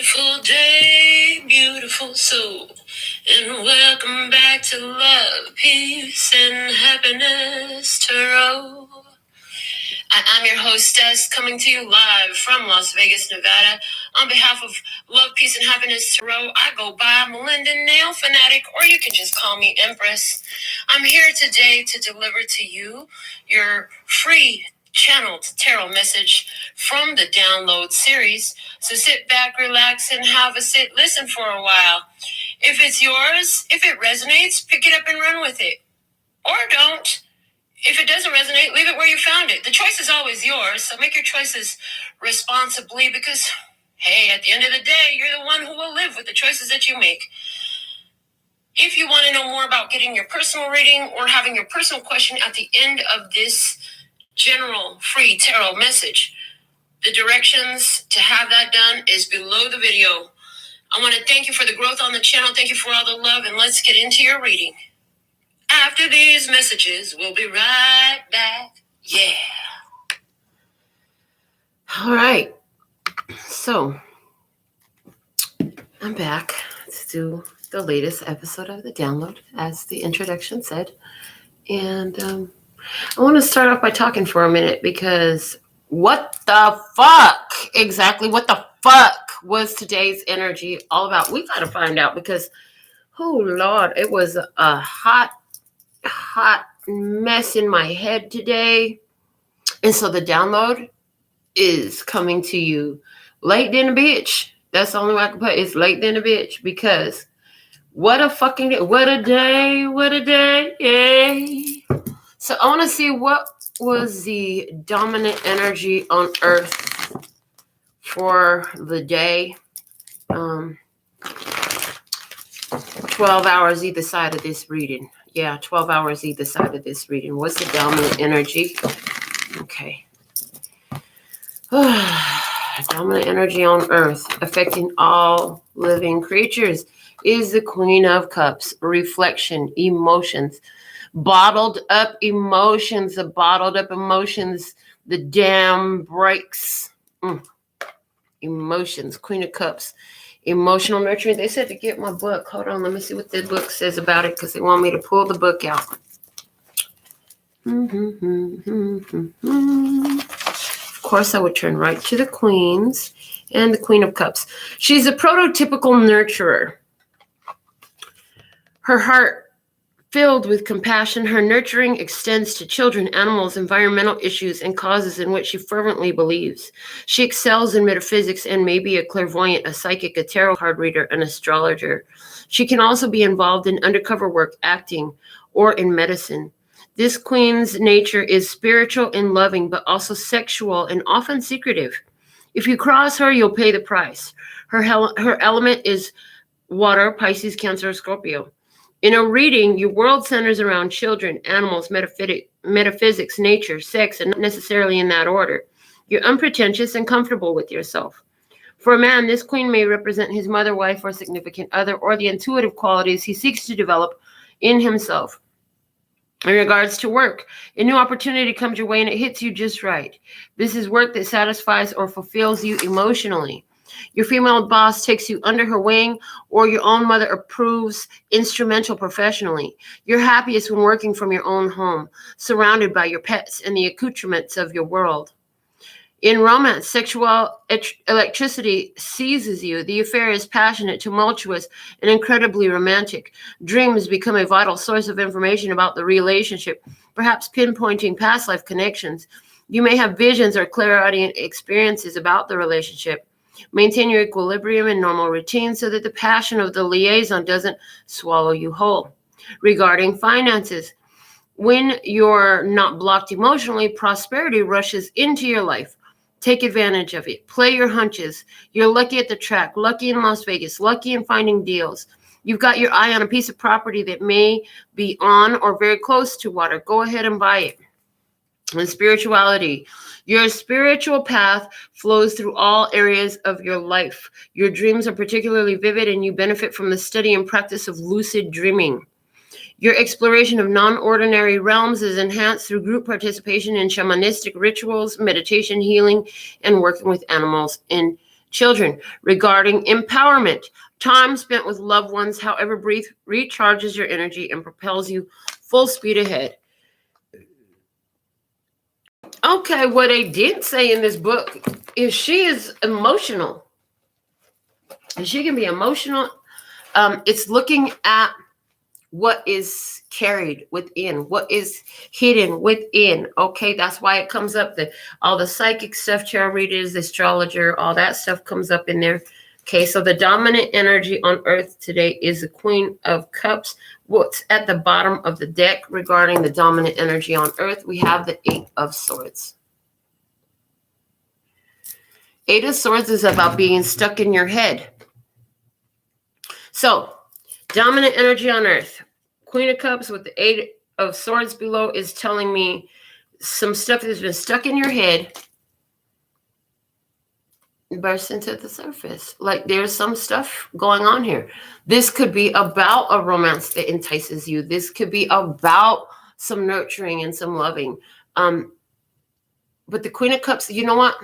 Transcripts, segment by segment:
Beautiful day, beautiful soul, and welcome back to Love, Peace, and Happiness Tarot. I'm your hostess, coming to you live from Las Vegas, Nevada. On behalf of Love, Peace, and Happiness Tarot, I go by Melinda, NailFanatic, or you can just call me Empress. I'm here today to deliver to you your free channeled tarot message from the download series. So sit back, relax, and have a listen for a while. If it's yours, if it resonates, pick it up and run with it. Or don't. If it doesn't resonate, leave it where you found it. The choice is always yours, so make your choices responsibly because, hey, at the end of the day, you're the one who will live with the choices that you make. If you want to know more about getting your personal reading or having your personal question at the end of this general free tarot message, the directions to have that done is below the video. I want to thank you for the growth on the channel. Thank you for all the love, and let's get into your reading. After these messages, we'll be right back. Yeah. All right. So, I'm back to do the latest episode of the download, as the introduction said. And I want to start off by talking for a minute because what the fuck? Exactly what the fuck was today's energy all about? We got to find out because, oh, Lord, it was a hot mess in my head today. And so the download is coming to you late than a bitch. That's the only way I can put it. It's late than a bitch because what a fucking day. What a day. Yay. So I want to see what was the dominant energy on Earth for the day. 12 hours either side of this reading. Yeah, 12 hours either side of this reading. What's the dominant energy? Okay. Dominant energy on Earth affecting all living creatures is the Queen of Cups. Reflection, emotions, bottled up emotions, the dam breaks. Emotions, Queen of Cups. Emotional nurturing. They said to get my book. Hold on, let me see what the book says about it because they want me to pull the book out. Of course, I would turn right to the Queens and the Queen of Cups. She's a prototypical nurturer. Her heart filled with compassion, her nurturing extends to children, animals, environmental issues, and causes in which she fervently believes. She excels in metaphysics and may be a clairvoyant, a psychic, a tarot card reader, an astrologer. She can also be involved in undercover work, acting, or in medicine. This queen's nature is spiritual and loving, but also sexual and often secretive. If you cross her, you'll pay the price. Her element is water, Pisces, Cancer, Scorpio. In a reading, your world centers around children, animals, metaphysics, nature, sex, and not necessarily in that order. You're unpretentious and comfortable with yourself. For a man, this queen may represent his mother, wife, or significant other, or the intuitive qualities he seeks to develop in himself. In regards to work, a new opportunity comes your way and it hits you just right. This is work that satisfies or fulfills you emotionally. Your female boss takes you under her wing, or your own mother approves instrumental professionally. You're happiest when working from your own home, surrounded by your pets and the accoutrements of your world. In romance, sexual electricity seizes you. The affair is passionate, tumultuous, and incredibly romantic. Dreams become a vital source of information about the relationship, perhaps pinpointing past life connections. You may have visions or clairaudient experiences about the relationship. Maintain your equilibrium and normal routine so that the passion of the liaison doesn't swallow you whole. Regarding finances, when you're not blocked emotionally, prosperity rushes into your life. Take advantage of it. Play your hunches. You're lucky at the track, lucky in Las Vegas, lucky in finding deals. You've got your eye on a piece of property that may be on or very close to water. Go ahead and buy it. And spirituality. Your spiritual path flows through all areas of your life. Your dreams are particularly vivid, and you benefit from the study and practice of lucid dreaming. Your exploration of non-ordinary realms is enhanced through group participation in shamanistic rituals, meditation, healing, and working with animals in Children, regarding empowerment. Time spent with loved ones, however brief, recharges your energy and propels you full speed ahead. Okay, what they did say in this book is she is emotional. And she can be emotional. It's looking at what is carried within, what is hidden within. Okay, that's why it comes up. All the psychic stuff, tarot readers, astrologer, all that stuff comes up in there. Okay, so the dominant energy on Earth today is the Queen of Cups. What's at the bottom of the deck regarding the dominant energy on Earth? We have the Eight of Swords. Eight of Swords is about being stuck in your head. So, dominant energy on Earth. Queen of Cups with the Eight of Swords below is telling me some stuff that's been stuck in your head burst into the surface. Like there's some stuff going on here. This could be about a romance that entices you. This could be about some nurturing and some loving. But the Queen of Cups, you know what?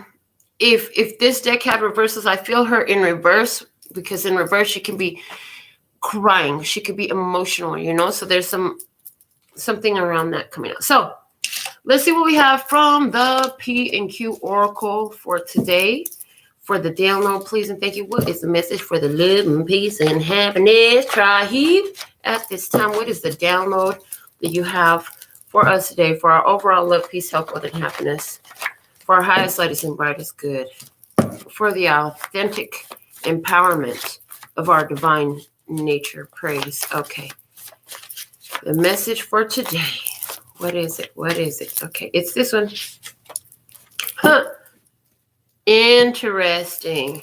If this deck had reversals, I feel her in reverse, because in reverse she can be crying. She could be emotional, you know? So there's something around that coming out. So let's see what we have from the P and Q Oracle for today. For the download, please and thank you. What is the message for the love and peace and happiness? Try heave at this time. What is the download that you have for us today for our overall love, peace, health, wealth, and happiness? For our highest, lightest, and brightest good. For the authentic empowerment of our divine nature. Praise. Okay. The message for today. What is it? What is it? Okay, it's this one. Huh. Interesting,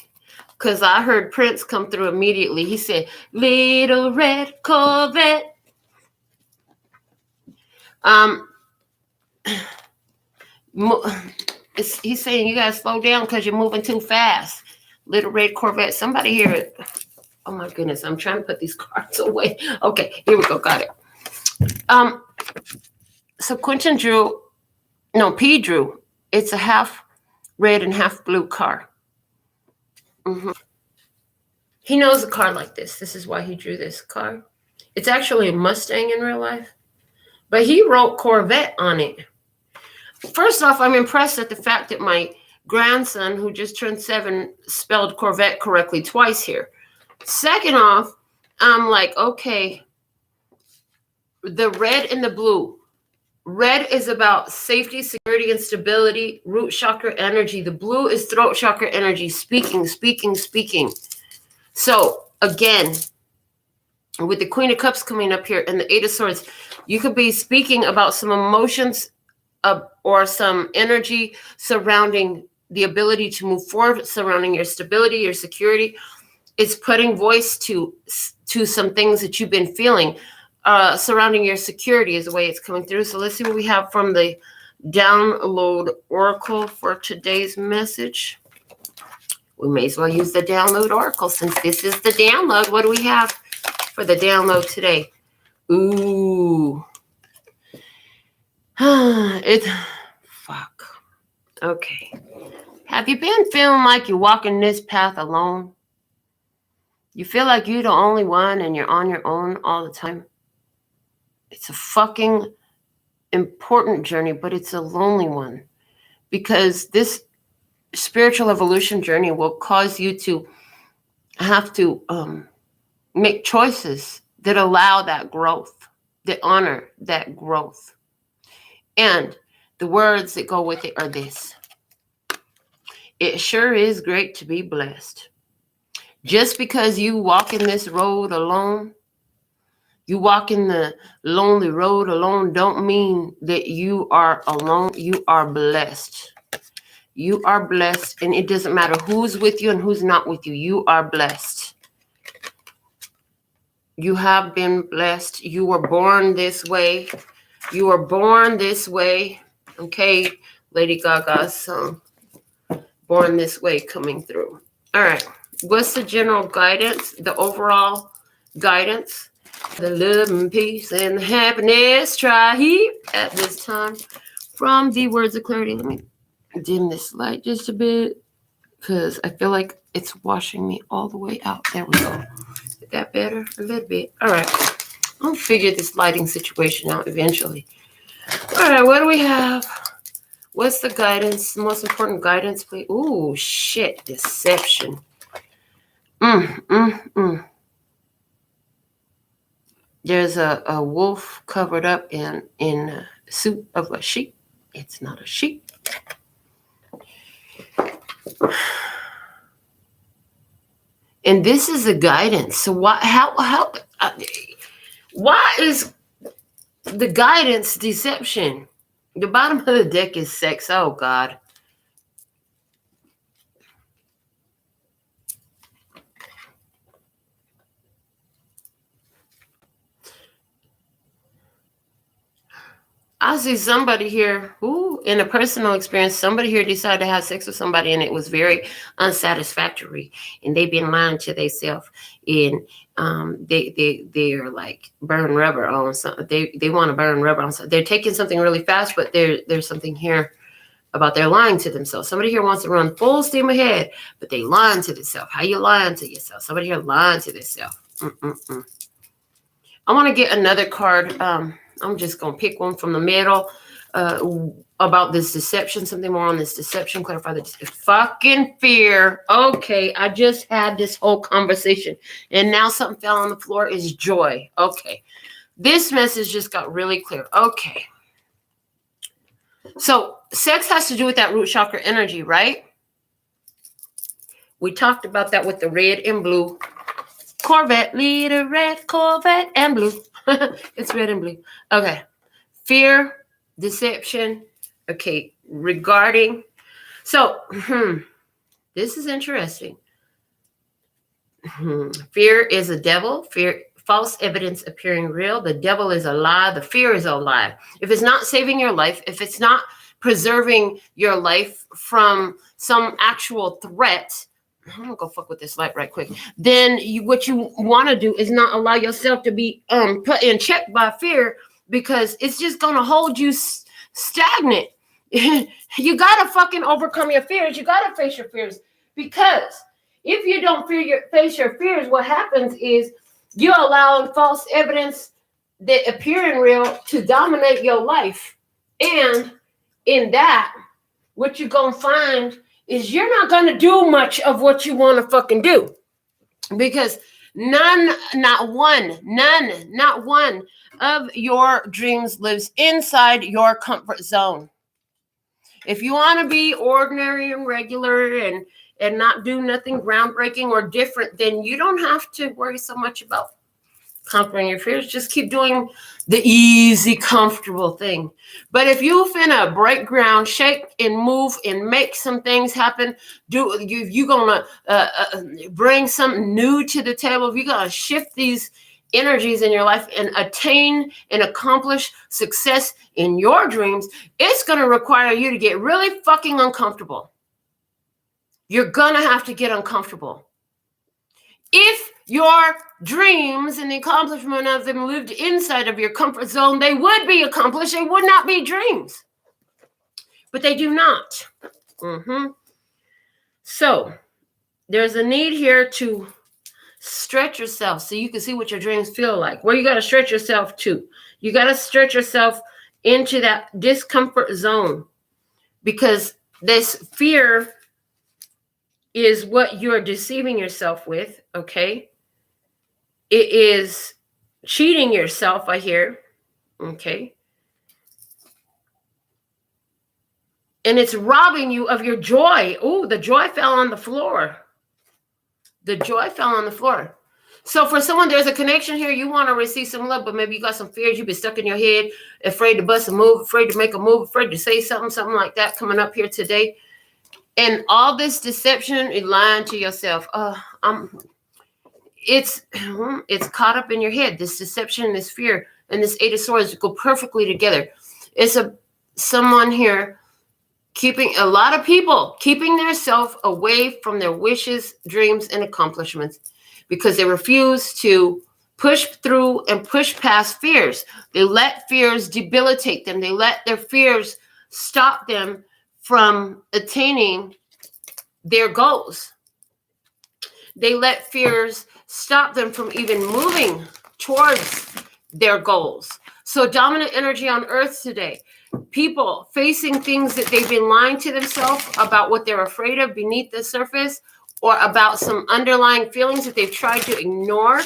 because I heard Prince come through immediately. He said, "Little red Corvette." He's saying you gotta slow down because you're moving too fast. Little red Corvette. Somebody hear it. Oh my goodness, I'm trying to put these cards away. Okay, here we go. Got it. So Quentin drew. P drew. It's a half red and half blue car. He knows a car like this. This is why he drew this car. It's actually a Mustang in real life, but he wrote Corvette on it. First off, I'm impressed at the fact that my grandson, who just turned 7, spelled Corvette correctly twice here. Second off, I'm like, okay, the red and the blue. Red is about safety, security, and stability, root chakra energy. The blue is throat chakra energy, speaking. So, again, with the Queen of Cups coming up here and the Eight of Swords, you could be speaking about some emotions or some energy surrounding the ability to move forward, surrounding your stability, your security. It's putting voice to some things that you've been feeling. Surrounding your security is the way it's coming through. So let's see what we have from the download oracle for today's message. We may as well use the download oracle since this is the download. What do we have for the download today? Ooh. Fuck. Okay. Have you been feeling like you're walking this path alone? You feel like you're the only one and you're on your own all the time? It's a fucking important journey, but it's a lonely one, because this spiritual evolution journey will cause you to have to make choices that allow that growth, that honor that growth. And the words that go with it are this: it sure is great to be blessed. Just because you walk in this road alone, you walk in the lonely road alone, don't mean that you are alone. You are blessed. You are blessed, and it doesn't matter who's with you and who's not with you. You are blessed. You have been blessed. You were born this way. You were born this way. Okay, Lady Gaga's song, Born This Way, coming through. All right. What's the general guidance, the overall guidance? The love and peace and happiness, try here at this time from the words of clarity. Let me dim this light just a bit. because I feel like it's washing me all the way out. There we go. Is that better? A little bit. All right. I'll figure this lighting situation out eventually. All right, what do we have? What's the guidance? The most important guidance, please. Ooh, shit. Deception. There's a wolf covered up in a suit of a sheep. It's not a sheep. And this is the guidance. So why is the guidance deception? The bottom of the deck is sex. Oh, God. I see somebody here who, in a personal experience, somebody here decided to have sex with somebody and it was very unsatisfactory. And they've been lying to themselves. And they're like burn rubber on something. They want to burn rubber on something. They're taking something really fast, but there's something here about they're lying to themselves. Somebody here wants to run full steam ahead, but they lying to themselves. How you lying to yourself? Somebody here lying to themselves. I want to get another card. I'm just going to pick one from the middle about this deception. Something more on this deception. Clarify the fucking fear. Okay, I just had this whole conversation. And now something fell on the floor is joy. Okay. This message just got really clear. Okay. So sex has to do with that root chakra energy, right? We talked about that with the red and blue Corvette. Lead a red Corvette and blue. It's red and blue. Okay. Fear, deception. Okay. Regarding. So, this is interesting. Fear is a devil. Fear, false evidence appearing real. The devil is a lie. The fear is a lie. If it's not saving your life, if it's not preserving your life from some actual threat, I'm gonna go fuck with this light right quick. Then what you want to do is not allow yourself to be put in check by fear, because it's just gonna hold you stagnant. You gotta fucking overcome your fears. You gotta face your fears, because if you don't face your fears, what happens is you're allowing false evidence that appearing real to dominate your life, and in that, what you're gonna find is you're not going to do much of what you want to fucking do, because not one of your dreams lives inside your comfort zone. If you want to be ordinary and regular and not do nothing groundbreaking or different, then you don't have to worry so much about conquering your fears. Just keep doing the easy, comfortable thing. But if you finna break ground, shake and move and make some things happen, you're gonna bring something new to the table. If you're gonna shift these energies in your life and attain and accomplish success in your dreams, it's gonna require you to get really fucking uncomfortable. You're gonna have to get uncomfortable. If your dreams and the accomplishment of them lived inside of your comfort zone, they would be accomplished. They would not be dreams. But they do not. So there's a need here to stretch yourself so you can see what your dreams feel like. Where you got to stretch yourself to. You got to stretch yourself into that discomfort zone, because this fear is what you're deceiving yourself with, okay? It is cheating yourself, I hear, okay? And it's robbing you of your joy. Oh, the joy fell on the floor. The joy fell on the floor. So for someone, there's a connection here. You want to receive some love, but maybe you got some fears. You've been stuck in your head, afraid to bust a move, afraid to make a move, afraid to say something like that coming up here today. And all this deception is lying to yourself. It's caught up in your head. This deception and this fear and this Eight of Swords go perfectly together. It's someone here a lot of people keeping themselves away from their wishes, dreams, and accomplishments, because they refuse to push through and push past fears. They let fears debilitate them. They let their fears stop them from attaining their goals. They let fears stop them from even moving towards their goals. So dominant energy on earth today. People facing things that they've been lying to themselves about, what they're afraid of beneath the surface, or about some underlying feelings that they've tried to ignore.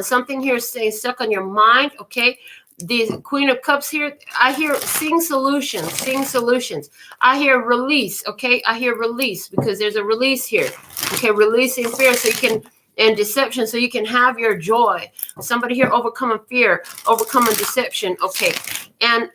Something here is staying stuck on your mind, okay? The Queen of Cups here, I hear seeing solutions. I hear release, okay? I hear release because there's a release here, okay? Releasing fear so you can, and deception so you can have your joy. Somebody here overcoming fear, overcoming deception, okay? And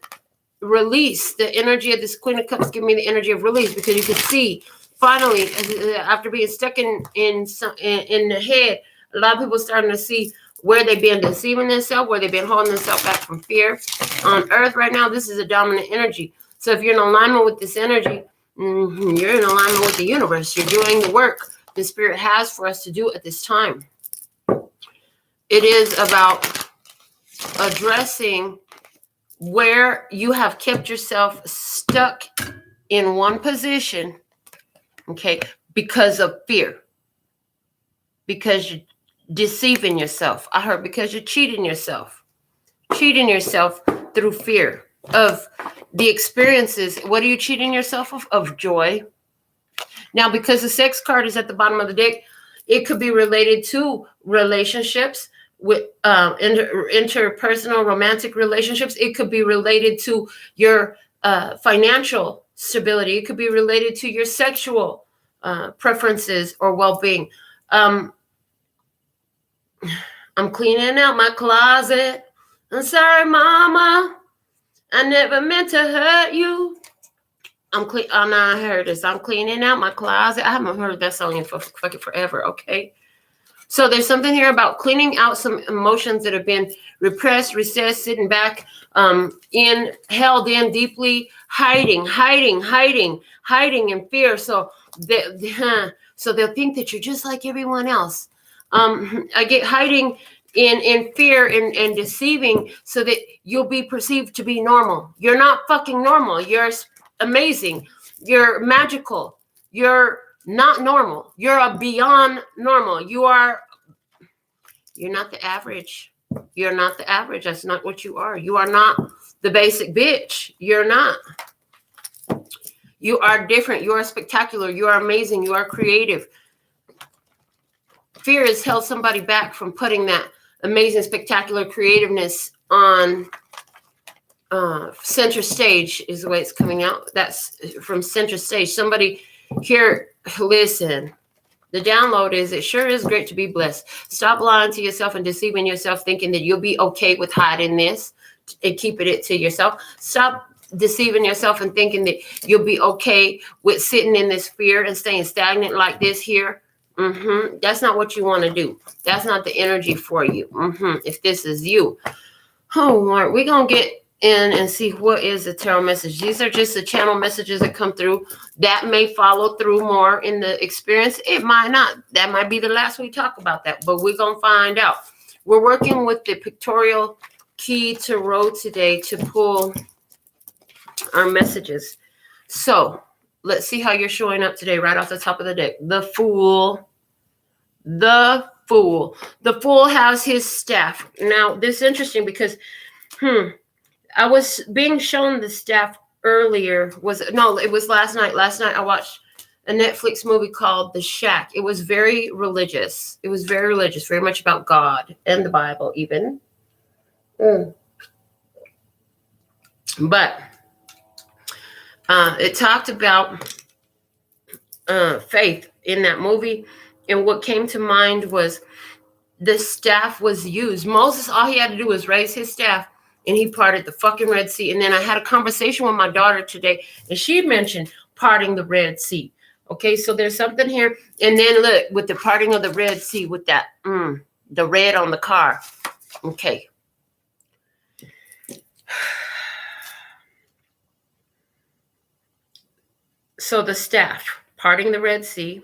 release, the energy of this Queen of Cups give me the energy of release, because you can see finally, after being stuck in the head, a lot of people starting to see where they've been deceiving themselves, where they've been holding themselves back from fear. On earth right now, this is a dominant energy. So if you're in alignment with this energy, you're in alignment with the universe. You're doing the work the Spirit has for us to do at this time. It is about addressing where you have kept yourself stuck in one position, okay, because of fear, because you're deceiving yourself. I heard because you're cheating yourself through fear of the experiences. What are you cheating yourself of? Of joy. Now, because the sex card is at the bottom of the deck, it could be related to relationships, with interpersonal romantic relationships. It could be related to your financial stability. It could be related to your sexual preferences or well-being. I'm cleaning out my closet. I'm sorry, Mama. I never meant to hurt you. Oh, no, I heard this. I'm cleaning out my closet. I haven't heard that song in fucking forever, okay? So there's something here about cleaning out some emotions that have been repressed, recessed, sitting back, held in deeply, hiding in fear. So they'll think that you're just like everyone else. I get hiding in fear and deceiving so that you'll be perceived to be normal. You're not fucking normal. You're amazing. You're magical. You're not normal. You're a beyond normal. You're not the average. You're not the average. That's not what you are. You are not the basic bitch. You're not. You are different. You are spectacular. You are amazing. You are creative. Fear has held somebody back from putting that amazing, spectacular creativeness on center stage, is the way it's coming out. That's from center stage. Somebody here, listen, the download is, it sure is great to be blessed. Stop lying to yourself and deceiving yourself, thinking that you'll be okay with hiding this and keeping it to yourself. Stop deceiving yourself and thinking that you'll be okay with sitting in this fear and staying stagnant like this here. That's not what you want to do. That's not the energy for you. If this is you. Oh, Lord, we're going to get in and see what is the tarot message. These are just the channel messages that come through. That may follow through more in the experience. It might not. That might be the last we talk about that, but we're going to find out. We're working with the pictorial key tarot today to pull our messages. So let's see how you're showing up today right off the top of the deck. The Fool. The Fool. The Fool has his staff. Now, this is interesting because, I was being shown the staff earlier. It was last night. Last night I watched a Netflix movie called The Shack. It was very religious. It was very religious, very much about God and the Bible even. But it talked about faith in that movie. And what came to mind was the staff was used. Moses, all he had to do was raise his staff, and he parted the fucking Red Sea. And then I had a conversation with my daughter today, and she mentioned parting the Red Sea. Okay, so there's something here. And then look, with the parting of the Red Sea, with that, the red on the car. Okay. So the staff, parting the Red Sea.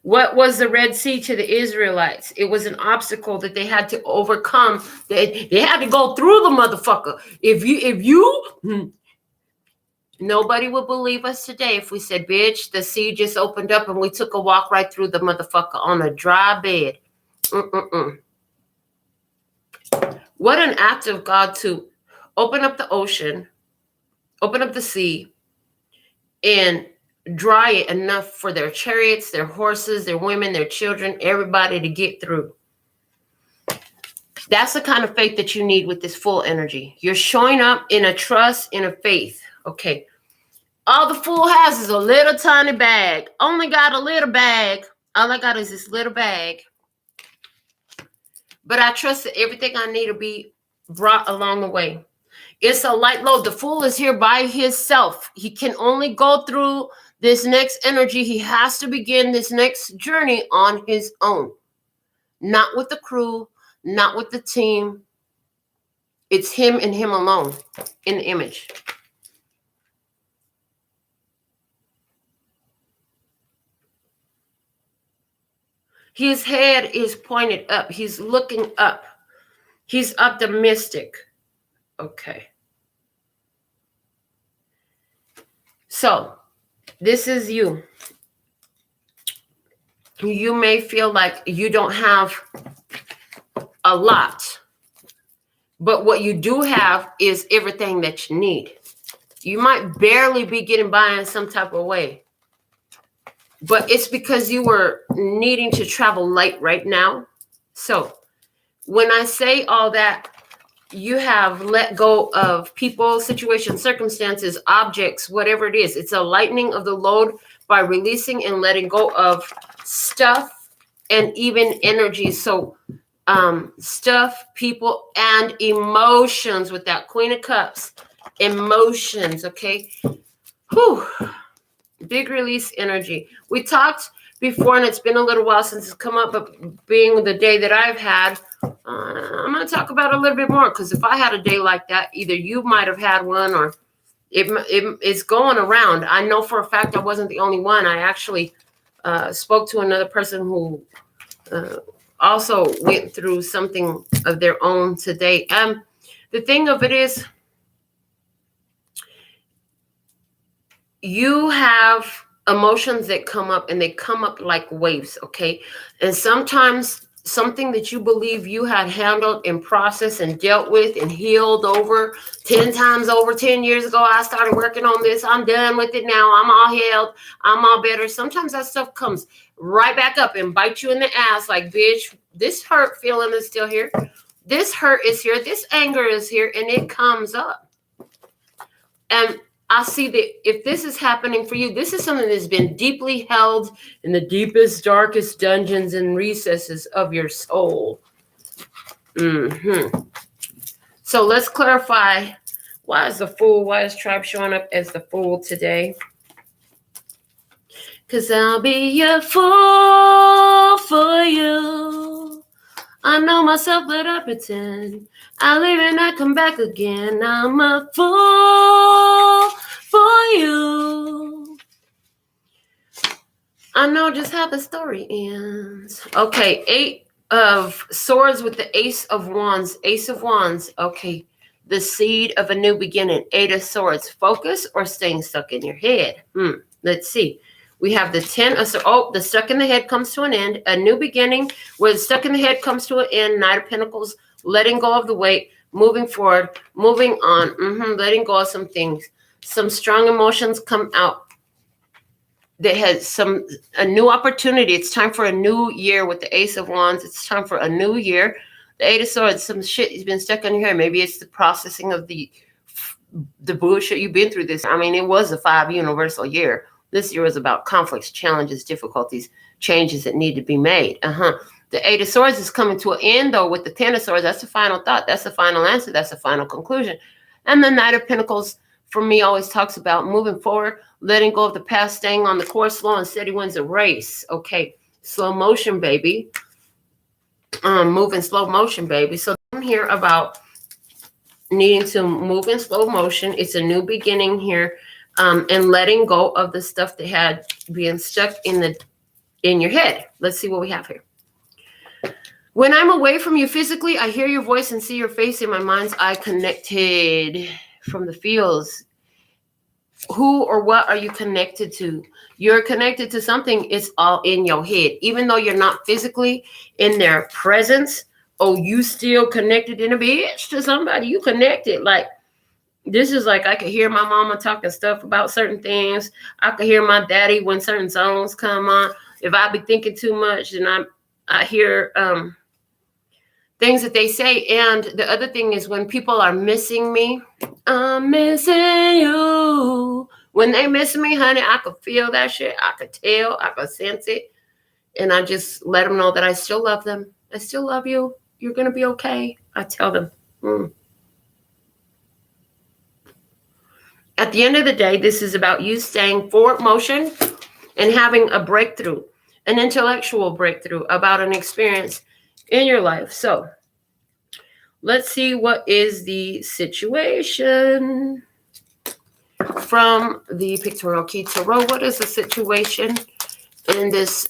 What was the Red Sea to the Israelites? It was an obstacle that they had to overcome. They had to go through the motherfucker. If you Nobody would believe us today if we said, bitch, the sea just opened up and we took a walk right through the motherfucker on a dry bed. What an act of God to open up the ocean, open up the sea, and dry it enough for their chariots, their horses, their women, their children, everybody to get through. That's the kind of faith that you need with this full energy. You're showing up in a trust, in a faith. Okay. All the fool has is a little tiny bag. Only got a little bag. All I got is this little bag. But I trust that everything I need to be brought along the way. It's a light load. The fool is here by himself. He can only go through this next energy. He has to begin this next journey on his own. Not with the crew, not with the team. It's him and him alone in the image. His head is pointed up. He's looking up. He's optimistic. Okay. So, this is you. You may feel like you don't have a lot. But what you do have is everything that you need. You might barely be getting by in some type of way. But it's because you were needing to travel light right now. So when I say all that, you have let go of people, situations, circumstances, objects, whatever it is. It's a lightening of the load by releasing and letting go of stuff and even energy. So stuff, people, and emotions with that Queen of Cups. Emotions, okay? Whew. Big release energy. We talked before, and it's been a little while since it's come up, but being the day that I've had, I'm going to talk about it a little bit more, because if I had a day like that, either you might have had one or it's going around. I know for a fact I wasn't the only one. I actually spoke to another person who also went through something of their own today. The thing of it is, you have emotions that come up, and they come up like waves, okay? And sometimes something that you believe you had handled and processed and dealt with and healed over 10 times over 10 years ago. I started working on this. I'm done with it now. I'm all healed. I'm all better. Sometimes that stuff comes right back up and bite you in the ass like, bitch, this hurt feeling is still here. This hurt is here. This anger is here, and it comes up. And I see that if this is happening for you, this is something that's been deeply held in the deepest, darkest dungeons and recesses of your soul. So let's clarify, why is the Fool, why is Tribe showing up as the Fool today? Because I'll be a fool for you. I know myself, but I pretend. I leave and I come back again. I'm a fool for you. I know just how the story ends. Okay, 8 of Swords with the Ace of Wands. Ace of Wands. Okay, the seed of a new beginning. 8 of Swords. Focus or staying stuck in your head? Let's see. We have the 10 of Swords. Oh, the stuck in the head comes to an end. A new beginning where the stuck in the head comes to an end. Knight of Pentacles. Letting go of the weight. Moving forward. Moving on. Letting go of some things. Some strong emotions come out. They had a new opportunity. It's time for a new year with the Ace of Wands. It's time for a new year. The 8 of Swords. Some shit has been stuck in your head. Maybe it's the processing of the bullshit you've been through this. I mean, it was a 5 universal year. This year was about conflicts, challenges, difficulties, changes that need to be made. The 8 of Swords is coming to an end, though, with the 10 of Swords. That's the final thought. That's the final answer. That's the final conclusion. And the Knight of Pentacles, for me, always talks about moving forward, letting go of the past, staying on the course. Slow and steady wins a race. Okay, slow motion, baby. Moving slow motion, baby. So I'm here about needing to move in slow motion. It's a new beginning here. And letting go of the stuff that had been stuck in your head. Let's see what we have here. When I'm away from you physically, I hear your voice and see your face in my mind's eye connected from the fields. Who or what are you connected to? You're connected to something. It's all in your head. Even though you're not physically in their presence, oh, you still connected in a bitch to somebody. You connected. Like, this is like, I could hear my mama talking stuff about certain things. I could hear my daddy when certain songs come on. If I be thinking too much, then I hear things that they say. And the other thing is when people are missing me, I'm missing you. When they miss me, honey, I could feel that shit. I could tell. I could sense it. And I just let them know that I still love them. I still love you. You're going to be okay. I tell them. At the end of the day, this is about you staying forward motion and having a breakthrough, an intellectual breakthrough about an experience in your life. So let's see what is the situation from the Pictorial Key Tarot. What is the situation in this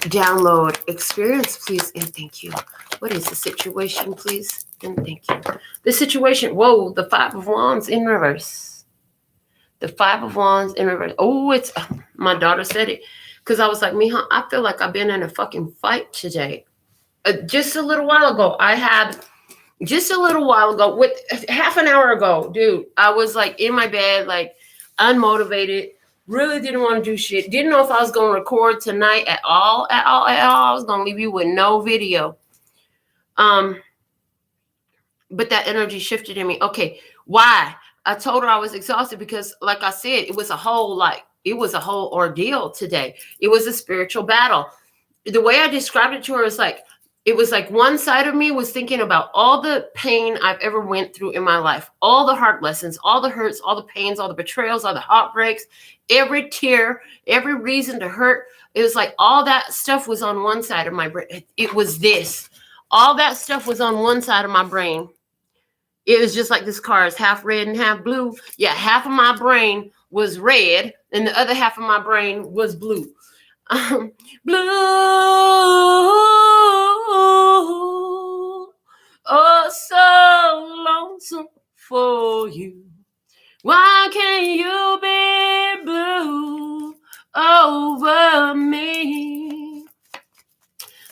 download experience, please and thank you? What is the situation, please and thank you? The situation, whoa, the Five of Wands in reverse. The Five of Wands in reverse. Oh, it's, my daughter said it. Because I was like, Mija, I feel like I've been in a fucking fight today. Just a little while ago, with half an hour ago, dude, I was like in my bed, like unmotivated, really didn't want to do shit. Didn't know if I was going to record tonight at all. I was going to leave you with no video. But that energy shifted in me. Okay, why? I told her I was exhausted because, like I said, it was a whole ordeal today. It was a spiritual battle. The way I described it to her is like, it was like one side of me was thinking about all the pain I've ever went through in my life, all the hard lessons, all the hurts, all the pains, all the betrayals, all the heartbreaks, every tear, every reason to hurt. It was like all that stuff was on one side of my brain. It was this. All that stuff was on one side of my brain. It was just like this car is half red and half blue. Yeah, half of my brain was red and the other half of my brain was blue. Blue, oh, so lonesome for you. Why can't you be blue over me?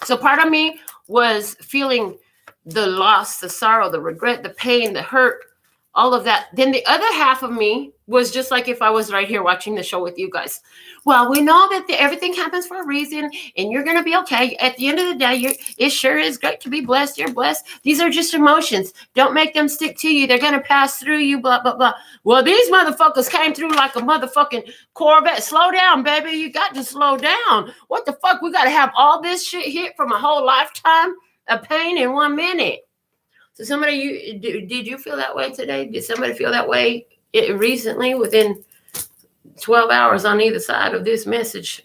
So part of me was feeling the loss, the sorrow, the regret, the pain, the hurt, all of that. Then the other half of me was just like if I was right here watching the show with you guys. Well, we know that everything happens for a reason and you're going to be okay. At the end of the day, it sure is great to be blessed. You're blessed. These are just emotions. Don't make them stick to you. They're going to pass through you, blah, blah, blah. Well, these motherfuckers came through like a motherfucking Corvette. Slow down, baby. You got to slow down. What the fuck? We got to have all this shit hit from a whole lifetime of pain in 1 minute. So somebody, did you feel that way today? Did somebody feel that way recently within 12 hours on either side of this message?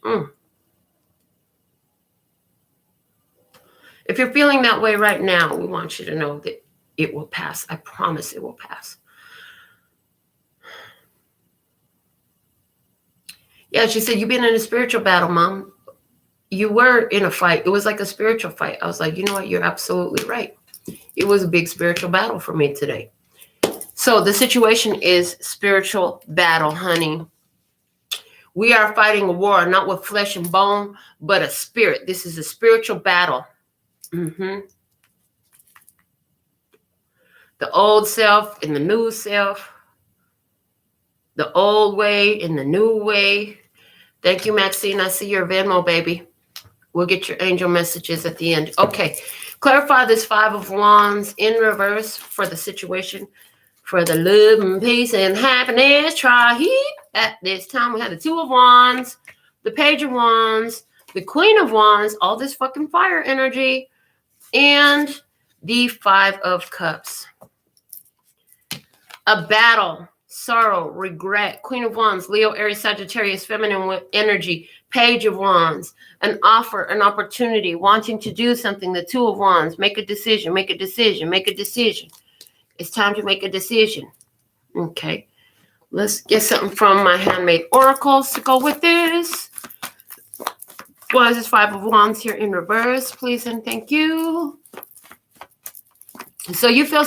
If you're feeling that way right now, we want you to know that it will pass. I promise it will pass. Yeah, she said, you've been in a spiritual battle, Mom. You were in a fight. It was like a spiritual fight. I was like, you know what? You're absolutely right. It was a big spiritual battle for me today. So the situation is spiritual battle, honey. We are fighting a war, not with flesh and bone, but a spirit. This is a spiritual battle. The old self and the new self. The old way and the new way. Thank you, Maxine. I see your Venmo, baby. We'll get your angel messages at the end. Okay. Clarify this Five of Wands in reverse for the situation. For the love and peace and happiness. Try heat. At this time, we had the Two of Wands, the Page of Wands, the Queen of Wands, all this fucking fire energy, and the Five of Cups. A battle, sorrow, regret. Queen of Wands, Leo, Aries, Sagittarius, feminine energy. Page of Wands, an offer, an opportunity, wanting to do something. The Two of Wands, make a decision, make a decision, make a decision. It's time to make a decision. Okay. Let's get something from my handmade oracles to go with this. What is this Five of Wands here in reverse, please and thank you. So you feel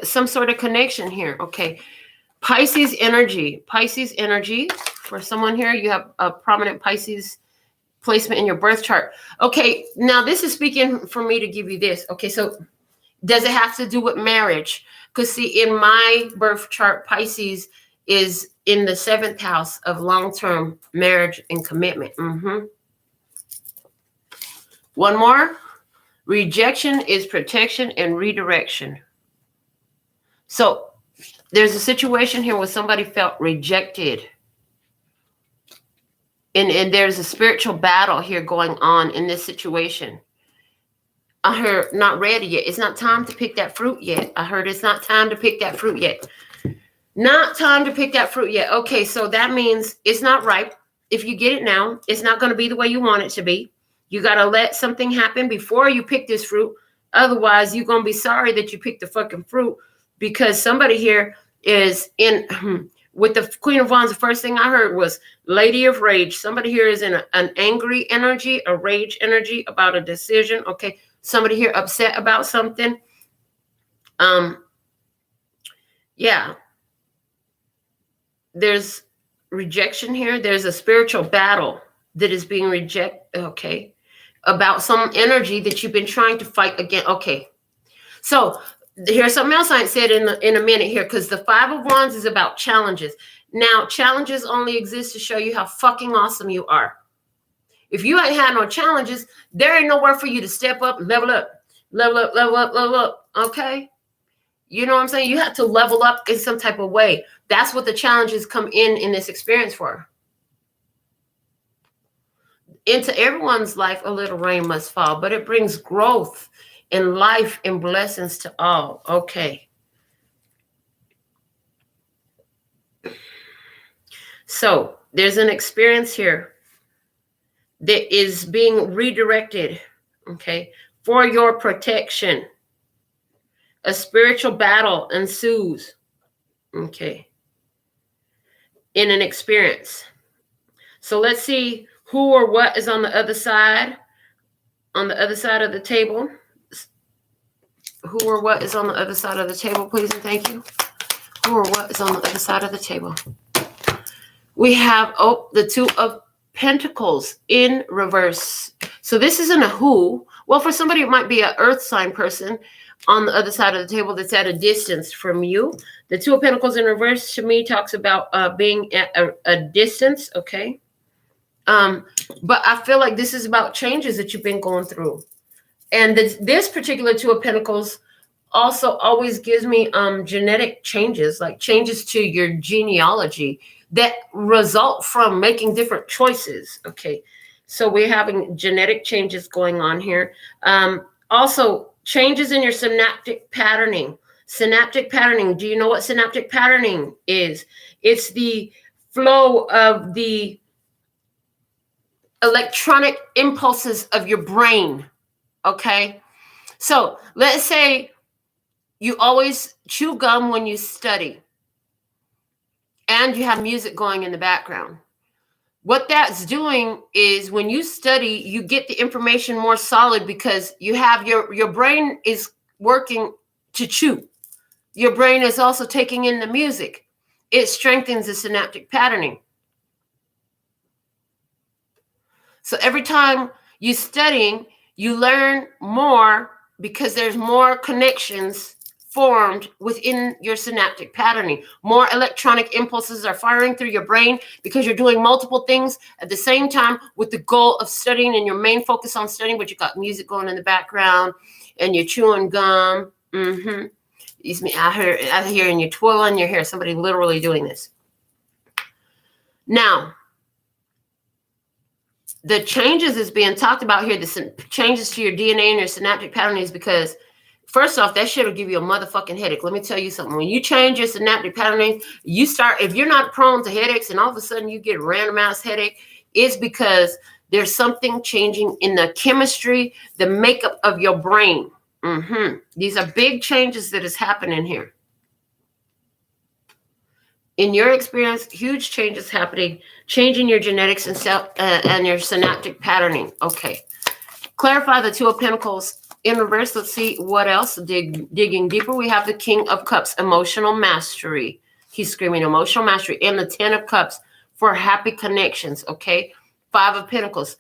some sort of connection here. Okay. Pisces energy. Pisces energy. For someone here, you have a prominent Pisces placement in your birth chart. Okay, now this is speaking for me to give you this. Okay, so does it have to do with marriage? Because see, in my birth chart, Pisces is in the 7th house of long-term marriage and commitment. One more. Rejection is protection and redirection. So there's a situation here where somebody felt rejected. And there's a spiritual battle here going on in this situation. I heard not ready yet. It's not time to pick that fruit yet. I heard it's not time to pick that fruit yet. Not time to pick that fruit yet. Okay, so that means it's not ripe. If you get it now, it's not going to be the way you want it to be. You got to let something happen before you pick this fruit. Otherwise, you're going to be sorry that you picked the fucking fruit, because somebody here is in... With the Queen of Wands, the first thing I heard was Lady of Rage. Somebody here is in an angry energy, a rage energy about a decision. Okay, somebody here upset about something. Yeah. There's rejection here. There's a spiritual battle that is being rejected. Okay, about some energy that you've been trying to fight against. Okay, so here's something else I said in a minute here, because the 5 of Wands is about challenges. Now, challenges only exist to show you how fucking awesome you are. If you ain't had no challenges, there ain't nowhere for you to step up, level up, level up, level up, level up. Okay? You know what I'm saying? You have to level up in some type of way. That's what the challenges come in this experience for. Into everyone's life, a little rain must fall, but it brings growth in life and blessings to all. Okay. So there's an experience here that is being redirected, okay, for your protection. A spiritual battle ensues, okay, in an experience. So let's see who or what is on the other side of the table. Who or what is on the other side of the table, please and thank you. Who or what is on the other side of the table? We have, the 2 of Pentacles in reverse. So this isn't a who. Well, for somebody, it might be an earth sign person on the other side of the table that's at a distance from you. The 2 of Pentacles in reverse, to me, talks about being at a distance, okay? But I feel like this is about changes that you've been going through. And this particular 2 of Pentacles also always gives me genetic changes, like changes to your genealogy that result from making different choices. Okay, so we're having genetic changes going on here. Also, changes in your synaptic patterning. Synaptic patterning. Do you know what synaptic patterning is? It's the flow of the electronic impulses of your brain. Okay, so let's say you always chew gum when you study and you have music going in the background. What that's doing is when you study, you get the information more solid because you have your brain is working to chew. Your brain is also taking in the music. It strengthens the synaptic patterning. So every time you're studying, you learn more because there's more connections formed within your synaptic patterning. More electronic impulses are firing through your brain because you're doing multiple things at the same time with the goal of studying and your main focus on studying, but you got music going in the background and you're chewing gum. Excuse me, I hear and you're twirling your hair. Somebody literally doing this. Now, the changes is being talked about here, the changes to your DNA and your synaptic patterning is because, first off, that shit will give you a motherfucking headache. Let me tell you something. When you change your synaptic patterning, you start, if you're not prone to headaches and all of a sudden you get a random ass headache, it's because there's something changing in the chemistry, the makeup of your brain. These are big changes that is happening here. In your experience, huge changes happening, changing your genetics and your synaptic patterning. Okay. Clarify the 2 of Pentacles in reverse. Let's see what else. Digging deeper. We have the King of Cups, emotional mastery. He's screaming emotional mastery. And the 10 of Cups for happy connections, okay? 5 of Pentacles,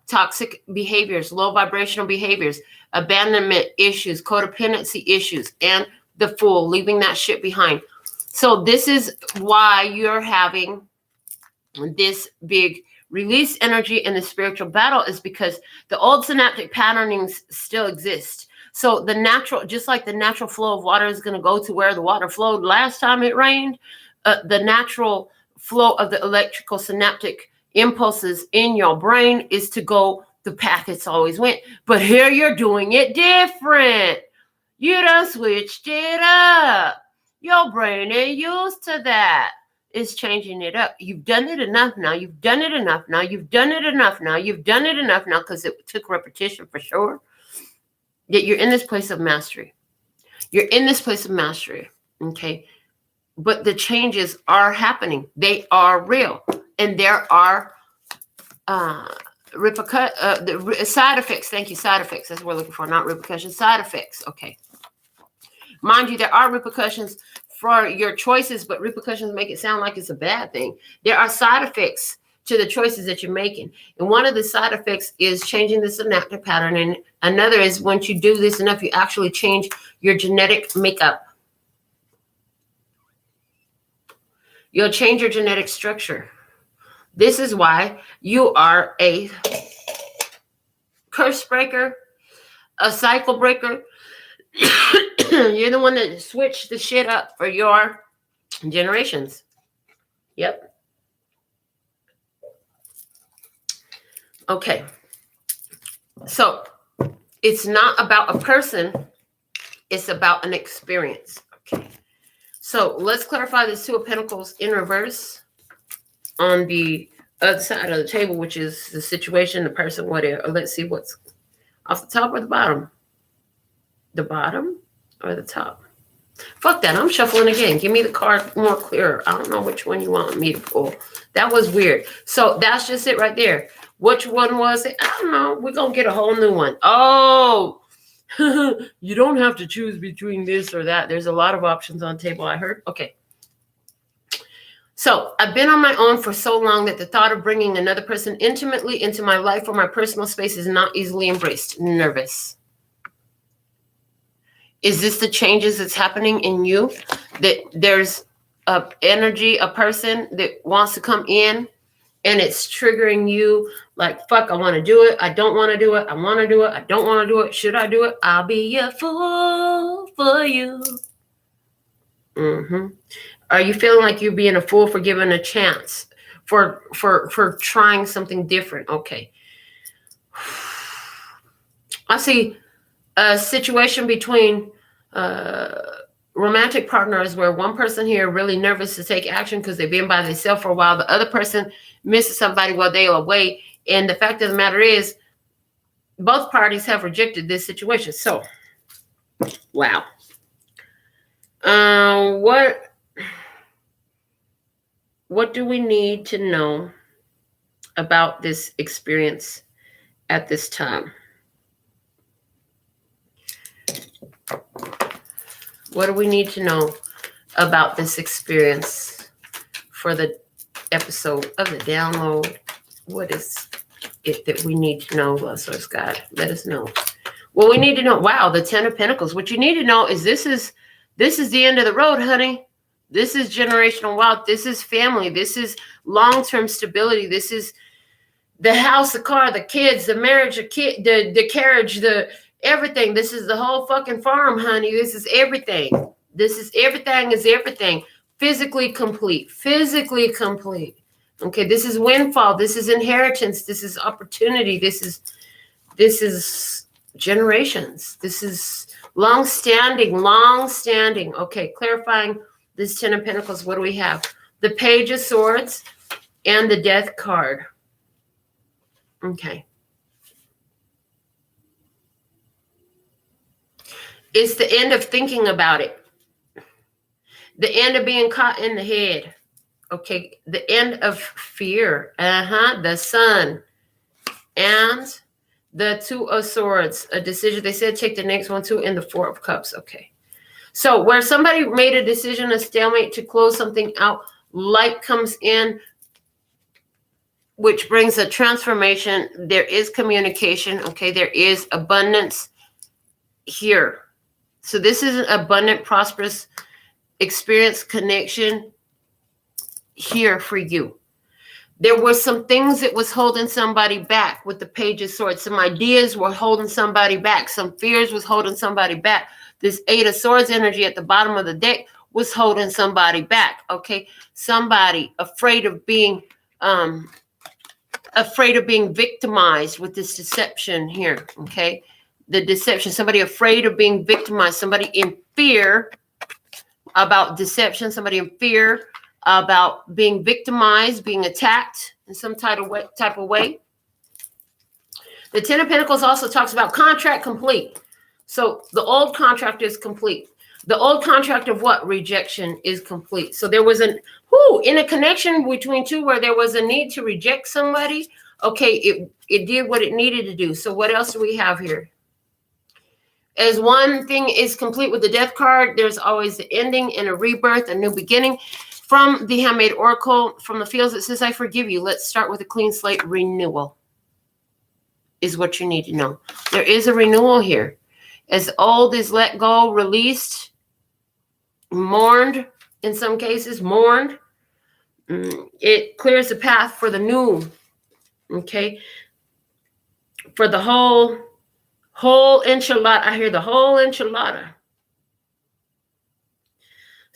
toxic behaviors, low vibrational behaviors, abandonment issues, codependency issues, and the Fool, leaving that shit behind. So this is why you're having this big release energy in the spiritual battle, is because the old synaptic patternings still exist. So the natural, just like the natural flow of water is going to go to where the water flowed last time it rained, the natural flow of the electrical synaptic impulses in your brain is to go the path it's always went. But here you're doing it different. You done switched it up. Your brain ain't used to that. It's changing it up. You've done it enough now. You've done it enough now. You've done it enough now. You've done it enough now, because it took repetition for sure. Yet you're in this place of mastery. You're in this place of mastery. Okay. But the changes are happening. They are real. And there are side effects. Thank you. Side effects. That's what we're looking for. Not repercussions. Side effects. Okay. Mind you, there are repercussions for your choices, but repercussions make it sound like it's a bad thing. There are side effects to the choices that you're making. And one of the side effects is changing the synaptic pattern. And another is, once you do this enough, you actually change your genetic makeup. You'll change your genetic structure. This is why you are a curse breaker, a cycle breaker. You're the one that switched the shit up for your generations. Yep. Okay. So it's not about a person. It's about an experience. Okay. So let's clarify this 2 of Pentacles in reverse on the other side of the table, which is the situation, the person, whatever. Let's see what's off the top or the bottom. The bottom or the top? Fuck that. I'm shuffling again. Give me the card more clearer. I don't know which one you want me to pull. That was weird. So that's just it right there. Which one was it? I don't know. We're going to get a whole new one. Oh, you don't have to choose between this or that. There's a lot of options on the table, I heard. Okay. So I've been on my own for so long that the thought of bringing another person intimately into my life or my personal space is not easily embraced. Nervous. Is this the changes that's happening in you? That there's a energy, a person that wants to come in and it's triggering you like, fuck, I want to do it. I don't want to do it. I want to do it. I don't want to do it. Should I do it? I'll be a fool for you. Mm-hmm. Are you feeling like you're being a fool for giving a chance, for trying something different? Okay. I see a situation between romantic partners where one person here really nervous to take action because they've been by themselves for a while. The other person misses somebody while they're away. And the fact of the matter is, both parties have rejected this situation. So, wow. What do we need to know about this experience at this time? What do we need to know about this experience for the episode of the download? What is it that we need to know, Bless us, God? Let us know. Well, we need to know, wow, the 10 of Pentacles. What you need to know is this is the end of the road, honey. This is generational wealth. This is family. This is long-term stability. This is the house, the car, the kids, the marriage, the carriage, the everything. This is the whole fucking farm, honey. This is everything. This is everything is everything. Physically complete. Physically complete. Okay, this is windfall. This is inheritance. This is opportunity. This is generations. This is long-standing. Okay, clarifying this 10 of Pentacles. What do we have? The Page of Swords and the Death card. Okay. It's the end of thinking about it. The end of being caught in the head. Okay. The end of fear. The Sun. And the Two of Swords. A decision. They said take the next one too. And the Four of Cups. Okay. So where somebody made a decision, a stalemate, to close something out, light comes in, which brings a transformation. There is communication, okay? There is abundance here. So this is an abundant, prosperous experience, connection here for you. There were some things that was holding somebody back with the Page of Swords. Some ideas were holding somebody back. Some fears was holding somebody back. This Eight of Swords energy at the bottom of the deck was holding somebody back, okay? Somebody afraid of being victimized with this deception here, okay? The deception, somebody afraid of being victimized, somebody in fear about deception, somebody in fear about being victimized, being attacked in some type of way. The Ten of Pentacles also talks about contract complete. So the old contract is complete. The old contract of what? Rejection is complete. So there was in a connection between two where there was a need to reject somebody. Okay, it did what it needed to do. So what else do we have here? As one thing is complete with the Death card, there's always the ending and a rebirth, a new beginning. From the Handmade Oracle, from the fields, it says, I forgive you. Let's start with a clean slate. Renewal is what you need to know. There is a renewal here. As old is let go, released, mourned, in some cases, mourned. It clears the path for the new, okay? For the whole enchilada. I hear the whole enchilada.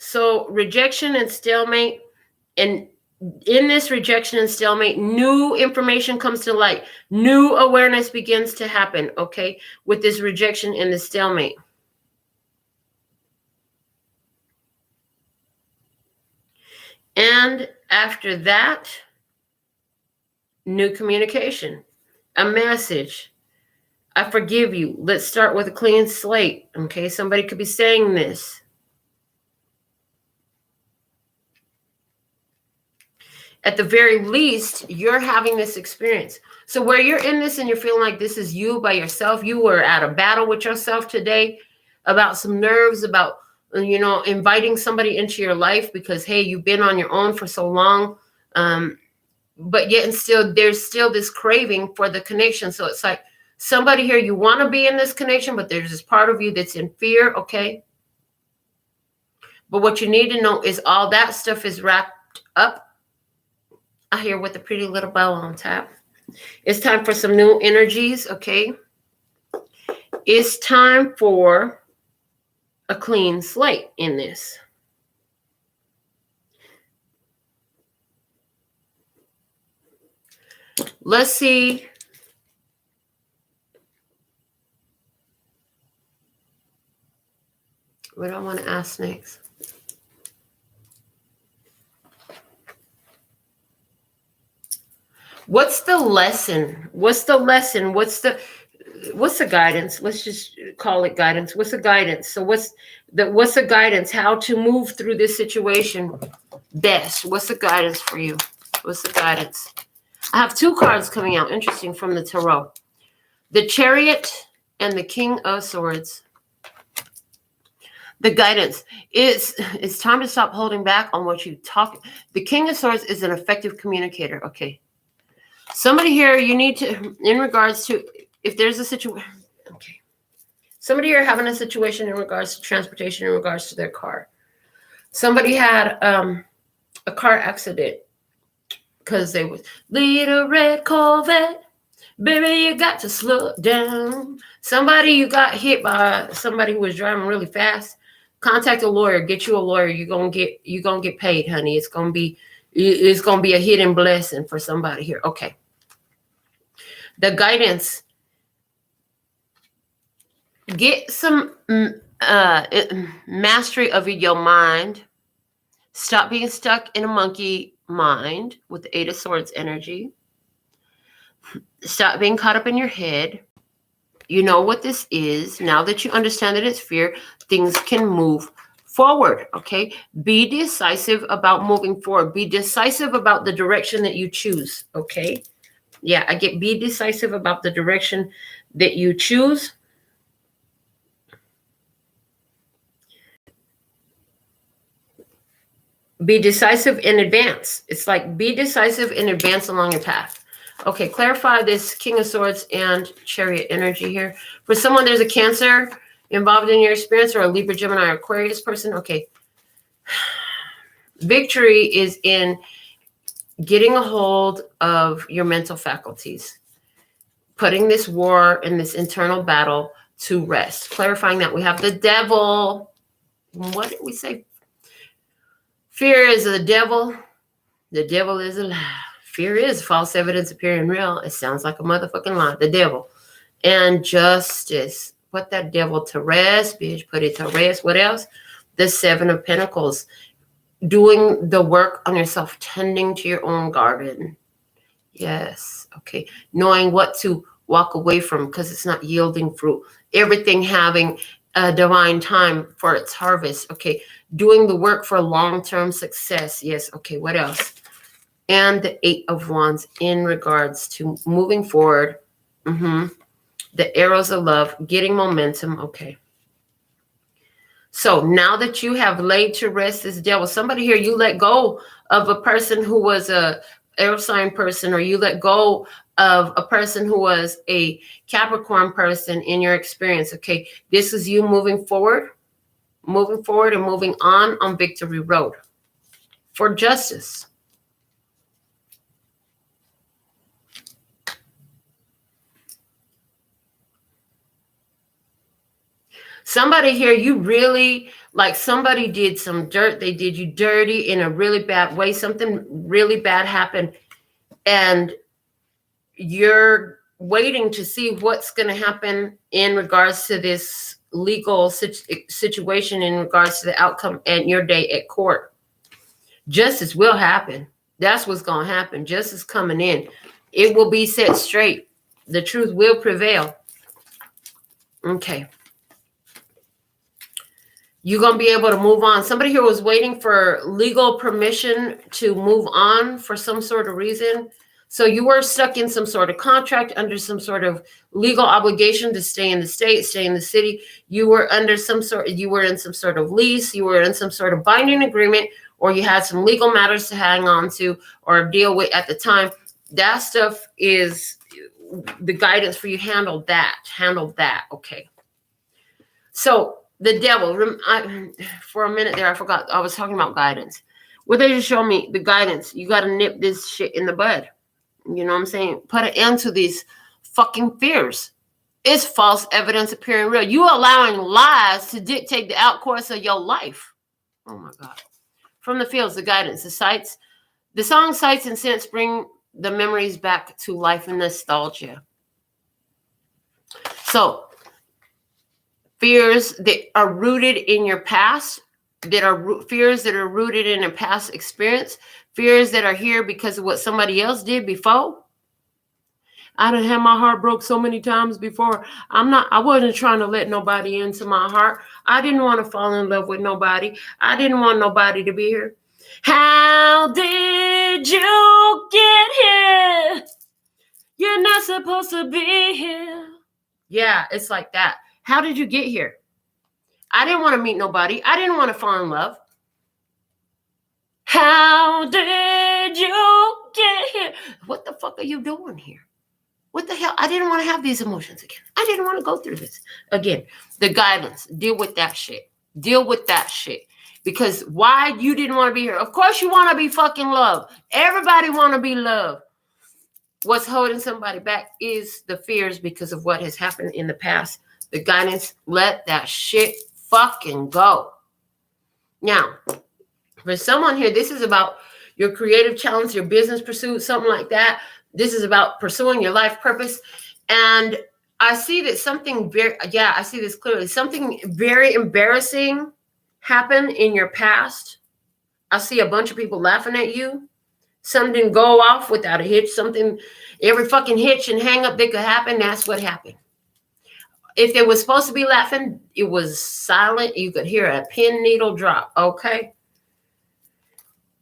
So rejection and stalemate, and in this rejection and stalemate, new information comes to light. New awareness begins to happen, okay, with this rejection and the stalemate. And after that, new communication, a message. I forgive you. Let's start with a clean slate, okay? Somebody could be saying this. At the very least, you're having this experience. So where you're in this and you're feeling like this is you by yourself, you were at a battle with yourself today about some nerves, about, inviting somebody into your life because, hey, you've been on your own for so long. But yet and still, there's still this craving for the connection. So it's like somebody here, you want to be in this connection, but there's this part of you that's in fear, okay? But what you need to know is all that stuff is wrapped up. I hear with a pretty little bow on top. It's time for some new energies, okay? It's time for a clean slate in this. Let's see. What do I want to ask next? What's the lesson? What's the lesson? What's the guidance? Let's just call it guidance. What's the guidance? So what's the guidance? How to move through this situation best? What's the guidance for you? What's the guidance? I have two cards coming out, interesting, from the Tarot. The Chariot and the King of Swords. The guidance is, it's time to stop holding back on what you talk. The King of Swords is an effective communicator, okay? Somebody here, you need to, in regards to, if there's a situation, okay. Somebody here having a situation in regards to transportation, in regards to their car. Somebody had a car accident because they was, lead a red Corvette, baby, you got to slow down. Somebody, you got hit by somebody who was driving really fast. Contact a lawyer, get you a lawyer. You're gonna get paid, honey. It's gonna be a hidden blessing for somebody here. Okay. The guidance. Get some mastery of your mind. Stop being stuck in a monkey mind with the Eight of Swords energy. Stop being caught up in your head. You know what this is. Now that you understand that it's fear, things can move forward, okay? Be decisive about moving forward. Be decisive about the direction that you choose, okay? Yeah, I get be decisive about the direction that you choose. Be decisive in advance. It's like be decisive in advance along your path. Okay, clarify this King of Swords and Chariot energy here. For someone, there's a Cancer involved in your experience, or a Libra, Gemini, or Aquarius person. Okay. Victory is in getting a hold of your mental faculties, putting this war and this internal battle to rest. Clarifying that we have the devil. What did we say? Fear is the devil. The devil is a lie. Fear is false evidence appearing real. It sounds like a motherfucking lie. The devil. And justice. Put that devil to rest, bitch. Put it to rest. What else? The Seven of Pentacles. Doing the work on yourself. Tending to your own garden. Yes. Okay. Knowing what to walk away from because it's not yielding fruit. Everything having a divine time for its harvest. Okay. Doing the work for long-term success. Yes. Okay. What else? And the Eight of Wands in regards to moving forward. The arrows of love, getting momentum. Okay. So now that you have laid to rest this devil, somebody here, you let go of a person who was a air sign person, or you let go of a person who was a Capricorn person in your experience. Okay. This is you moving forward and moving on Victory Road for justice. Somebody here, you really, like somebody did some dirt. They did you dirty in a really bad way. Something really bad happened. And you're waiting to see what's going to happen in regards to this legal situation, in regards to the outcome and your day at court. Justice will happen. That's what's going to happen. Justice coming in. It will be set straight. The truth will prevail. Okay. You're going to be able to move on. Somebody here was waiting for legal permission to move on for some sort of reason. So you were stuck in some sort of contract, under some sort of legal obligation to stay in the state, stay in the city. You were under you were in some sort of lease. You were in some sort of binding agreement, or you had some legal matters to hang on to or deal with at the time. That stuff is the guidance for you. Handle that. Okay. So the devil, for a minute there, I forgot. I was talking about guidance. Well, they just show me the guidance. You got to nip this shit in the bud. You know what I'm saying? Put an end to these fucking fears. It's false evidence appearing real. You allowing lies to dictate the outcourse of your life. Oh my God. From the fields, the guidance, the sights. The song Sights and Scents bring the memories back to life and nostalgia. So, fears that are rooted in your past, fears that are rooted in a past experience, fears that are here because of what somebody else did before. I done had my heart broke so many times before. I wasn't trying to let nobody into my heart. I didn't want to fall in love with nobody. I didn't want nobody to be here. How did you get here? You're not supposed to be here. Yeah, it's like that. How did you get here? I didn't want to meet nobody. I didn't want to fall in love. How did you get here? What the fuck are you doing here? What the hell? I didn't want to have these emotions again. I didn't want to go through this again. The guidance. Deal with that shit. Deal with that shit. Because why you didn't want to be here? Of course you want to be fucking loved. Everybody want to be loved. What's holding somebody back is the fears because of what has happened in the past. The guidance, let that shit fucking go. Now, for someone here, this is about your creative challenge, your business pursuit, something like that. This is about pursuing your life purpose. And I see that I see this clearly. Something very embarrassing happened in your past. I see a bunch of people laughing at you. Something didn't go off without a hitch. Every fucking hitch and hang up that could happen, that's what happened. If it was supposed to be laughing, it was silent. You could hear a pin needle drop, okay?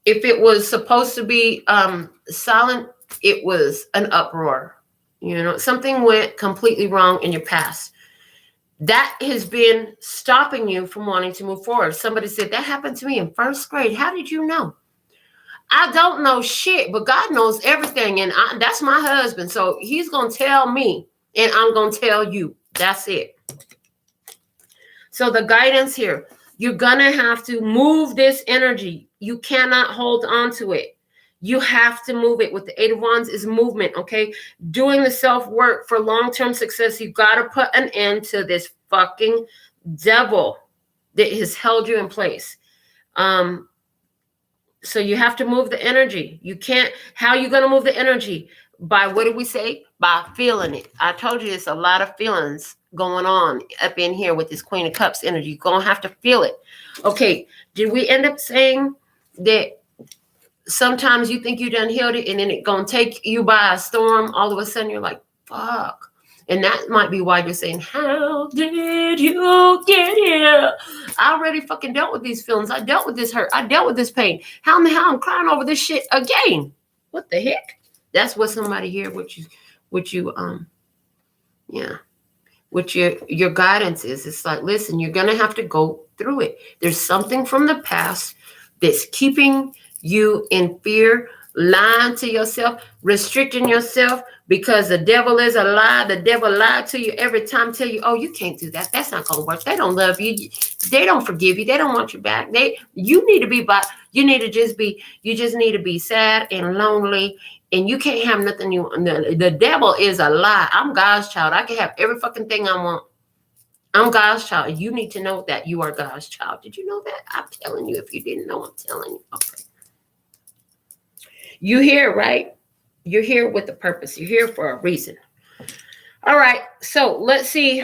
If it was supposed to be silent, it was an uproar. You know, something went completely wrong in your past. That has been stopping you from wanting to move forward. Somebody said, that happened to me in first grade. How did you know? I don't know shit, but God knows everything. And that's my husband. So he's going to tell me and I'm going to tell you. That's it. So the guidance here, you're going to have to move this energy. You cannot hold on to it. You have to move it. With the Eight of Wands is movement, okay? Doing the self-work for long-term success, you got to put an end to this fucking devil that has held you in place. So you have to move the energy. You can't, how are you going to move the energy? By, what did we say? By feeling it. I told you there's a lot of feelings going on up in here with this Queen of Cups energy. You're going to have to feel it. Okay, did we end up saying that sometimes you think you done healed it and then it's going to take you by a storm? All of a sudden you're like, fuck. And that might be why you're saying, how did you get here? I already fucking dealt with these feelings. I dealt with this hurt. I dealt with this pain. How in the hell I'm crying over this shit again? What the heck? That's what somebody here, what your guidance is. It's like, listen, you're going to have to go through it. There's something from the past that's keeping you in fear, lying to yourself, restricting yourself, because the devil is a lie. The devil lied to you every time, tell you, oh, you can't do that. That's not going to work. They don't love you. They don't forgive you. They don't want you back. You just need to be sad and lonely, and you can't have nothing you want. The devil is a lie. I'm God's child. I can have every fucking thing I want. I'm God's child. You need to know that you are God's child. Did you know that? I'm telling you. If you didn't know, I'm telling you. Okay. You here, right? You're here with a purpose. You're here for a reason. All right. So let's see.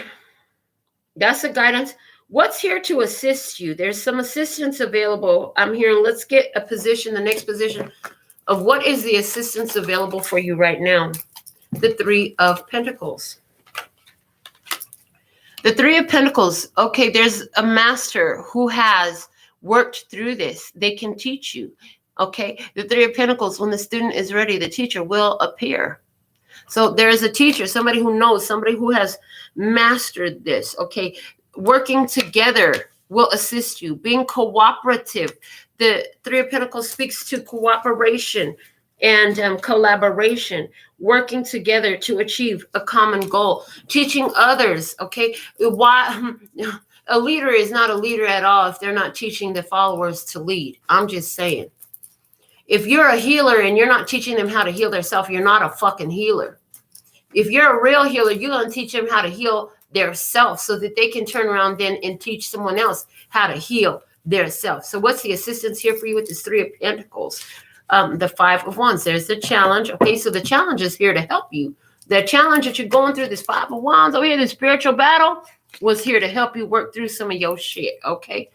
That's the guidance. What's here to assist you? There's some assistance available. I'm hearing, let's get a position, the next position of what is the assistance available for you right now. The Three of Pentacles. The Three of Pentacles. Okay, there's a master who has worked through this. They can teach you. Okay, the Three of Pentacles, when the student is ready, the teacher will appear. So there is a teacher, somebody who knows, somebody who has mastered this. Okay, working together will assist you. Being cooperative. The Three of Pentacles speaks to cooperation and collaboration, working together to achieve a common goal, teaching others. Okay, why a leader is not a leader at all if they're not teaching the followers to lead. I'm just saying. If you're a healer and you're not teaching them how to heal themselves, you're not a fucking healer. If you're a real healer, you're going to teach them how to heal their self so that they can turn around then and teach someone else how to heal their self. So what's the assistance here for you with this Three of Pentacles? The Five of Wands. There's the challenge. Okay, so the challenge is here to help you. The challenge that you're going through, this Five of Wands over here, this spiritual battle, was here to help you work through some of your shit. Okay.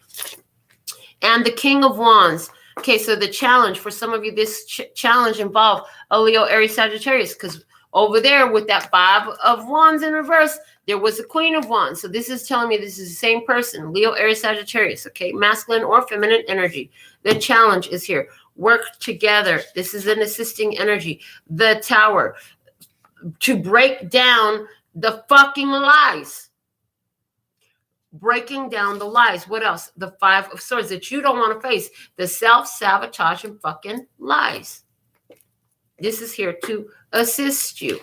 And the King of Wands. Okay, so the challenge for some of you, this challenge involved a Leo, Aries, Sagittarius, because over there with that Five of Wands in reverse, there was a Queen of Wands. So this is telling me this is the same person, Leo, Aries, Sagittarius, okay, masculine or feminine energy. The challenge is here. Work together. This is an assisting energy. The Tower, to break down the fucking lies. Breaking down the lies. What else? The Five of Swords that you don't want to face. The self-sabotaging fucking lies. This is here to assist you.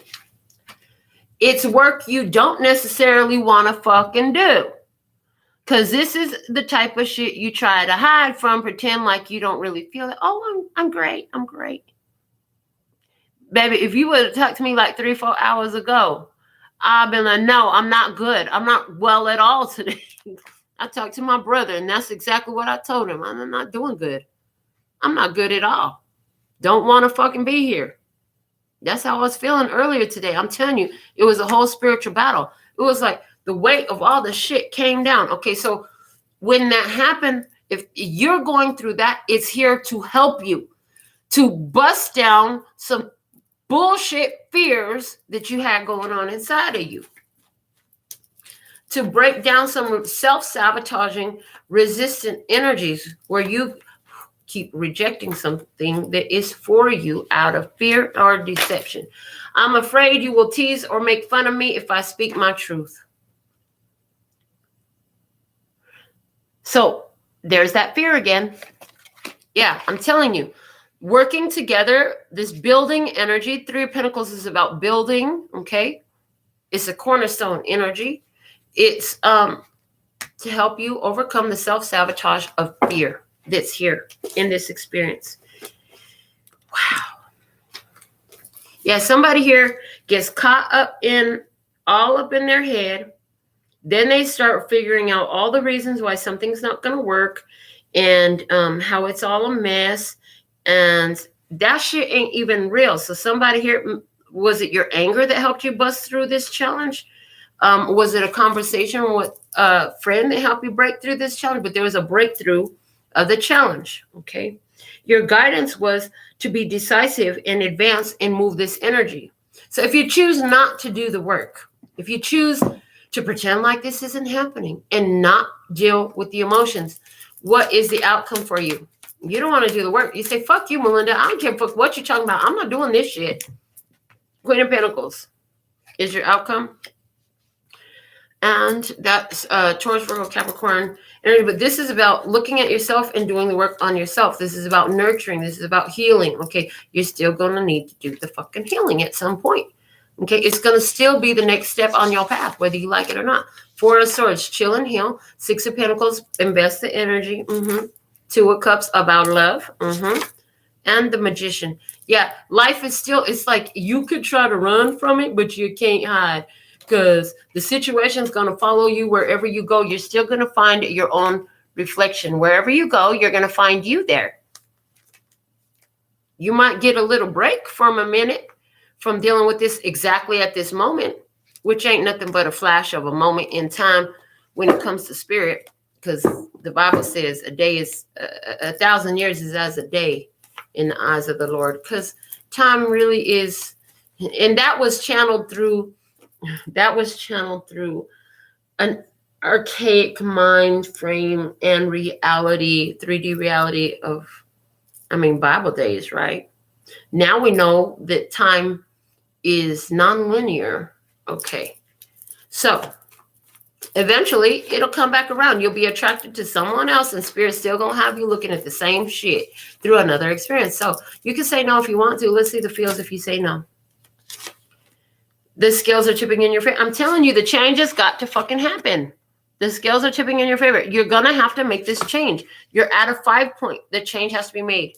It's work you don't necessarily want to fucking do. Because this is the type of shit you try to hide from, pretend like you don't really feel it. Oh, I'm great. I'm great. Baby, if you would have talked to me like 3-4 hours ago, I've been like, no, I'm not good. I'm not well at all today. I talked to my brother, and that's exactly what I told him. I'm not doing good. I'm not good at all. Don't want to fucking be here. That's how I was feeling earlier today. I'm telling you, it was a whole spiritual battle. It was like the weight of all the shit came down. Okay, so when that happened, if you're going through that, it's here to help you, to bust down some bullshit fears that you had going on inside of you, to break down some self-sabotaging, resistant energies where you keep rejecting something that is for you out of fear or deception. I'm afraid you will tease or make fun of me if I speak my truth. So there's that fear again. Yeah, I'm telling you, working together, this building energy, Three of Pentacles is about building, okay? It's a cornerstone energy. It's to help you overcome the self-sabotage of fear that's here in this experience. Wow. Yeah, somebody here gets caught up in their head. Then they start figuring out all the reasons why something's not going to work and how it's all a mess. And that shit ain't even real. So somebody here, was it your anger that helped you bust through this challenge? Was it a conversation with a friend that helped you break through this challenge? But there was a breakthrough of the challenge, okay? Your guidance was to be decisive and advance and move this energy. So if you choose not to do the work, if you choose to pretend like this isn't happening and not deal with the emotions, what is the outcome for you? You don't want to do the work. You say, fuck you, Melinda. I don't care fuck what you're talking about. I'm not doing this shit. Queen of Pentacles is your outcome. And that's Taurus, Virgo, Capricorn energy. But this is about looking at yourself and doing the work on yourself. This is about nurturing. This is about healing. Okay, you're still going to need to do the fucking healing at some point. Okay, it's going to still be the next step on your path, whether you like it or not. Four of Swords, chill and heal. Six of Pentacles, invest the energy. Two of Cups, about love. And the Magician. Yeah, life is still, it's like you could try to run from it, but you can't hide. Because the situation is going to follow you wherever you go. You're still going to find your own reflection. Wherever you go, you're going to find you there. You might get a little break from a minute from dealing with this exactly at this moment, which ain't nothing but a flash of a moment in time when it comes to spirit. Because the Bible says a day is, 1,000 years is as a day in the eyes of the Lord. Because time really is, and that was channeled through an archaic mind frame and reality, 3D reality of, Bible days, right? Now we know that time is nonlinear. Okay. So eventually it'll come back around. You'll be attracted to someone else and spirit's still going to have you looking at the same shit through another experience. So you can say no if you want to. Let's see the feels if you say no. The scales are tipping in your favor. I'm telling you, the change has got to fucking happen. The scales are tipping in your favor. You're going to have to make this change. You're at a 5 point. The change has to be made.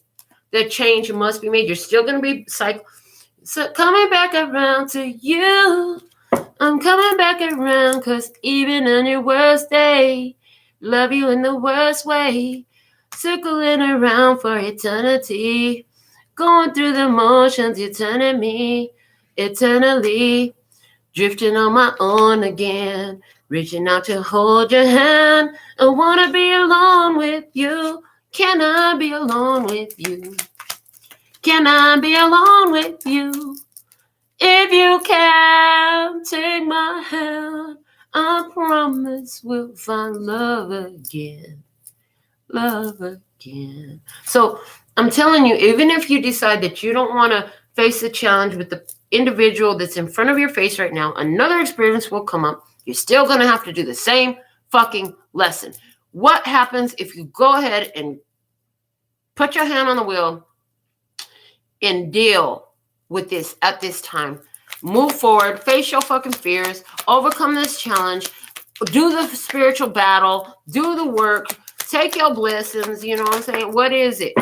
The change must be made. You're still going to be so coming back around to you. I'm coming back around because even on your worst day, love you in the worst way. Circling around for eternity. Going through the motions, you're turning me. Eternally, drifting on my own again, reaching out to hold your hand. I want to be alone with you. Can I be alone with you? Can I be alone with you? If you can, take my hand. I promise we'll find love again. Love again. So I'm telling you, even if you decide that you don't want to face the challenge with the individual that's in front of your face right now, another experience will come up. You're still going to have to do the same fucking lesson. What happens if you go ahead and put your hand on the wheel and deal with this at this time? Move forward, face your fucking fears, overcome this challenge, do the spiritual battle, do the work, take your blessings, you know what I'm saying? What is it?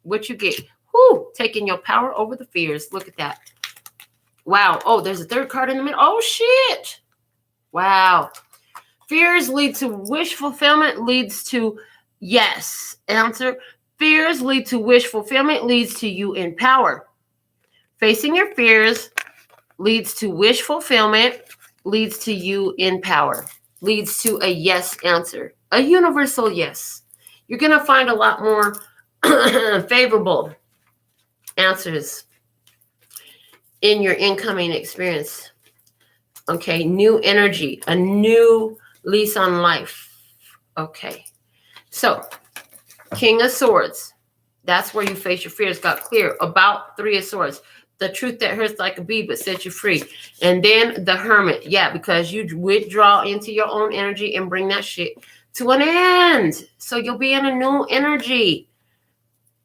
What you get? Whoo, taking your power over the fears. Look at that. Wow. Oh, there's a third card in the middle. Oh, shit. Wow. Fears lead to wish fulfillment, leads to yes. Answer. Fears lead to wish fulfillment, leads to you in power. Facing your fears leads to wish fulfillment, leads to you in power, leads to a yes answer, a universal yes. You're going to find a lot more favorable answers in your incoming experience. Okay, new energy, a new lease on life. Okay, so King of Swords, that's where you face your fears, got clear. About Three of Swords, the truth that hurts like a bee but sets you free. And then the Hermit, yeah, because you withdraw into your own energy and bring that shit to an end. So you'll be in a new energy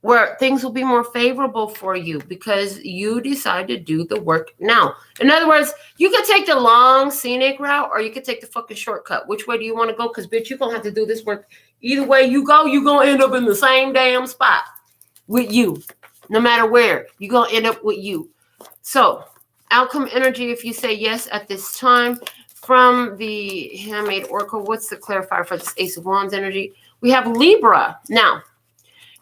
where things will be more favorable for you because you decide to do the work now. In other words, you could take the long scenic route or you could take the fucking shortcut. Which way do you want to go? Because, bitch, you're going to have to do this work. Either way you go, you're going to end up in the same damn spot with you. No matter where, you're going to end up with you. So, outcome energy, if you say yes at this time, from the Handmade Oracle, what's the clarifier for this Ace of Wands energy? We have Libra. Now,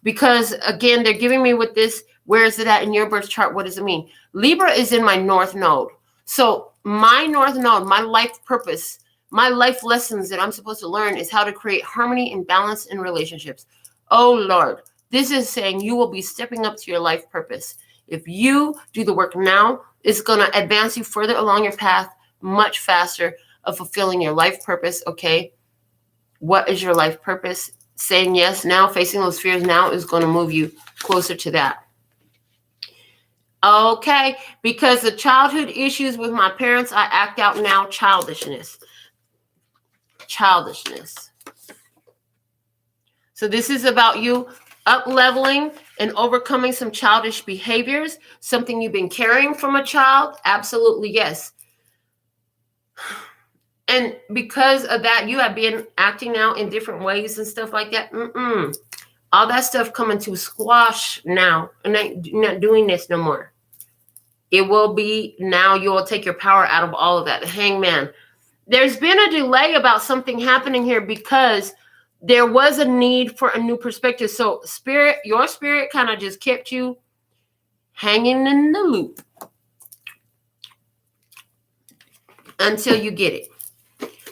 because, again, they're giving me with this, where is it at in your birth chart? What does it mean? Libra is in my North Node. So my North Node, my life purpose, my life lessons that I'm supposed to learn is how to create harmony and balance in relationships. Oh, Lord. This is saying you will be stepping up to your life purpose. If you do the work now, it's going to advance you further along your path much faster of fulfilling your life purpose, okay? What is your life purpose? Saying yes now, facing those fears now is going to move you closer to that. Okay, because the childhood issues with my parents, I act out now childishness. Childishness. So this is about you up-leveling and overcoming some childish behaviors, something you've been carrying from a child. Absolutely, yes. And because of that, you have been acting out in different ways and stuff like that. All that stuff coming to squash now. And not doing this no more. It will be now you will take your power out of all of that. The Hangman. There's been a delay about something happening here because there was a need for a new perspective. So spirit, your spirit kind of just kept you hanging in the loop until you get it.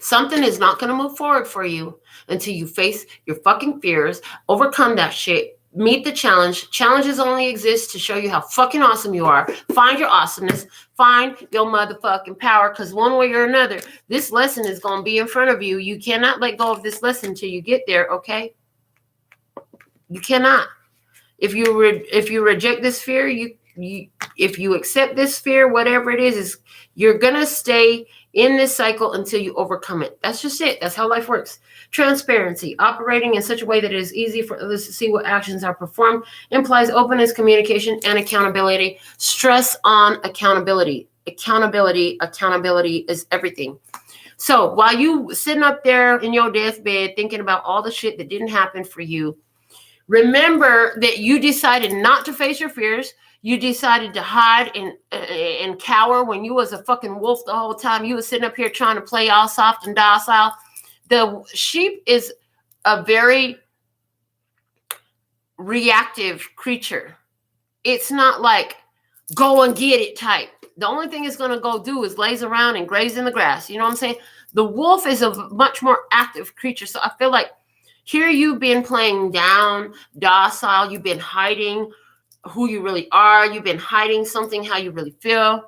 Something is not going to move forward for you until you face your fucking fears, overcome that shit, meet the challenge. Challenges only exist to show you how fucking awesome you are. Find your awesomeness. Find your motherfucking power, because one way or another, this lesson is going to be in front of you. You cannot let go of this lesson until you get there, okay? You cannot. If you reject this fear, if you accept this fear, whatever it is you're going to stay in this cycle until you overcome it. That's just it. That's how life works. Transparency, operating in such a way that it is easy for others to see what actions are performed, implies openness, communication, and accountability. Stress on accountability. Accountability is everything. So while you sitting up there in your deathbed thinking about all the shit that didn't happen for you, remember that you decided not to face your fears. You decided to hide and cower when you was a fucking wolf the whole time. You was sitting up here trying to play all soft and docile. The sheep is a very reactive creature. It's not like go and get it type. The only thing it's going to go do is laze around and graze in the grass. You know what I'm saying? The wolf is a much more active creature. So I feel like here you've been playing down, docile. You've been hiding who you really are. You've been hiding something, how you really feel.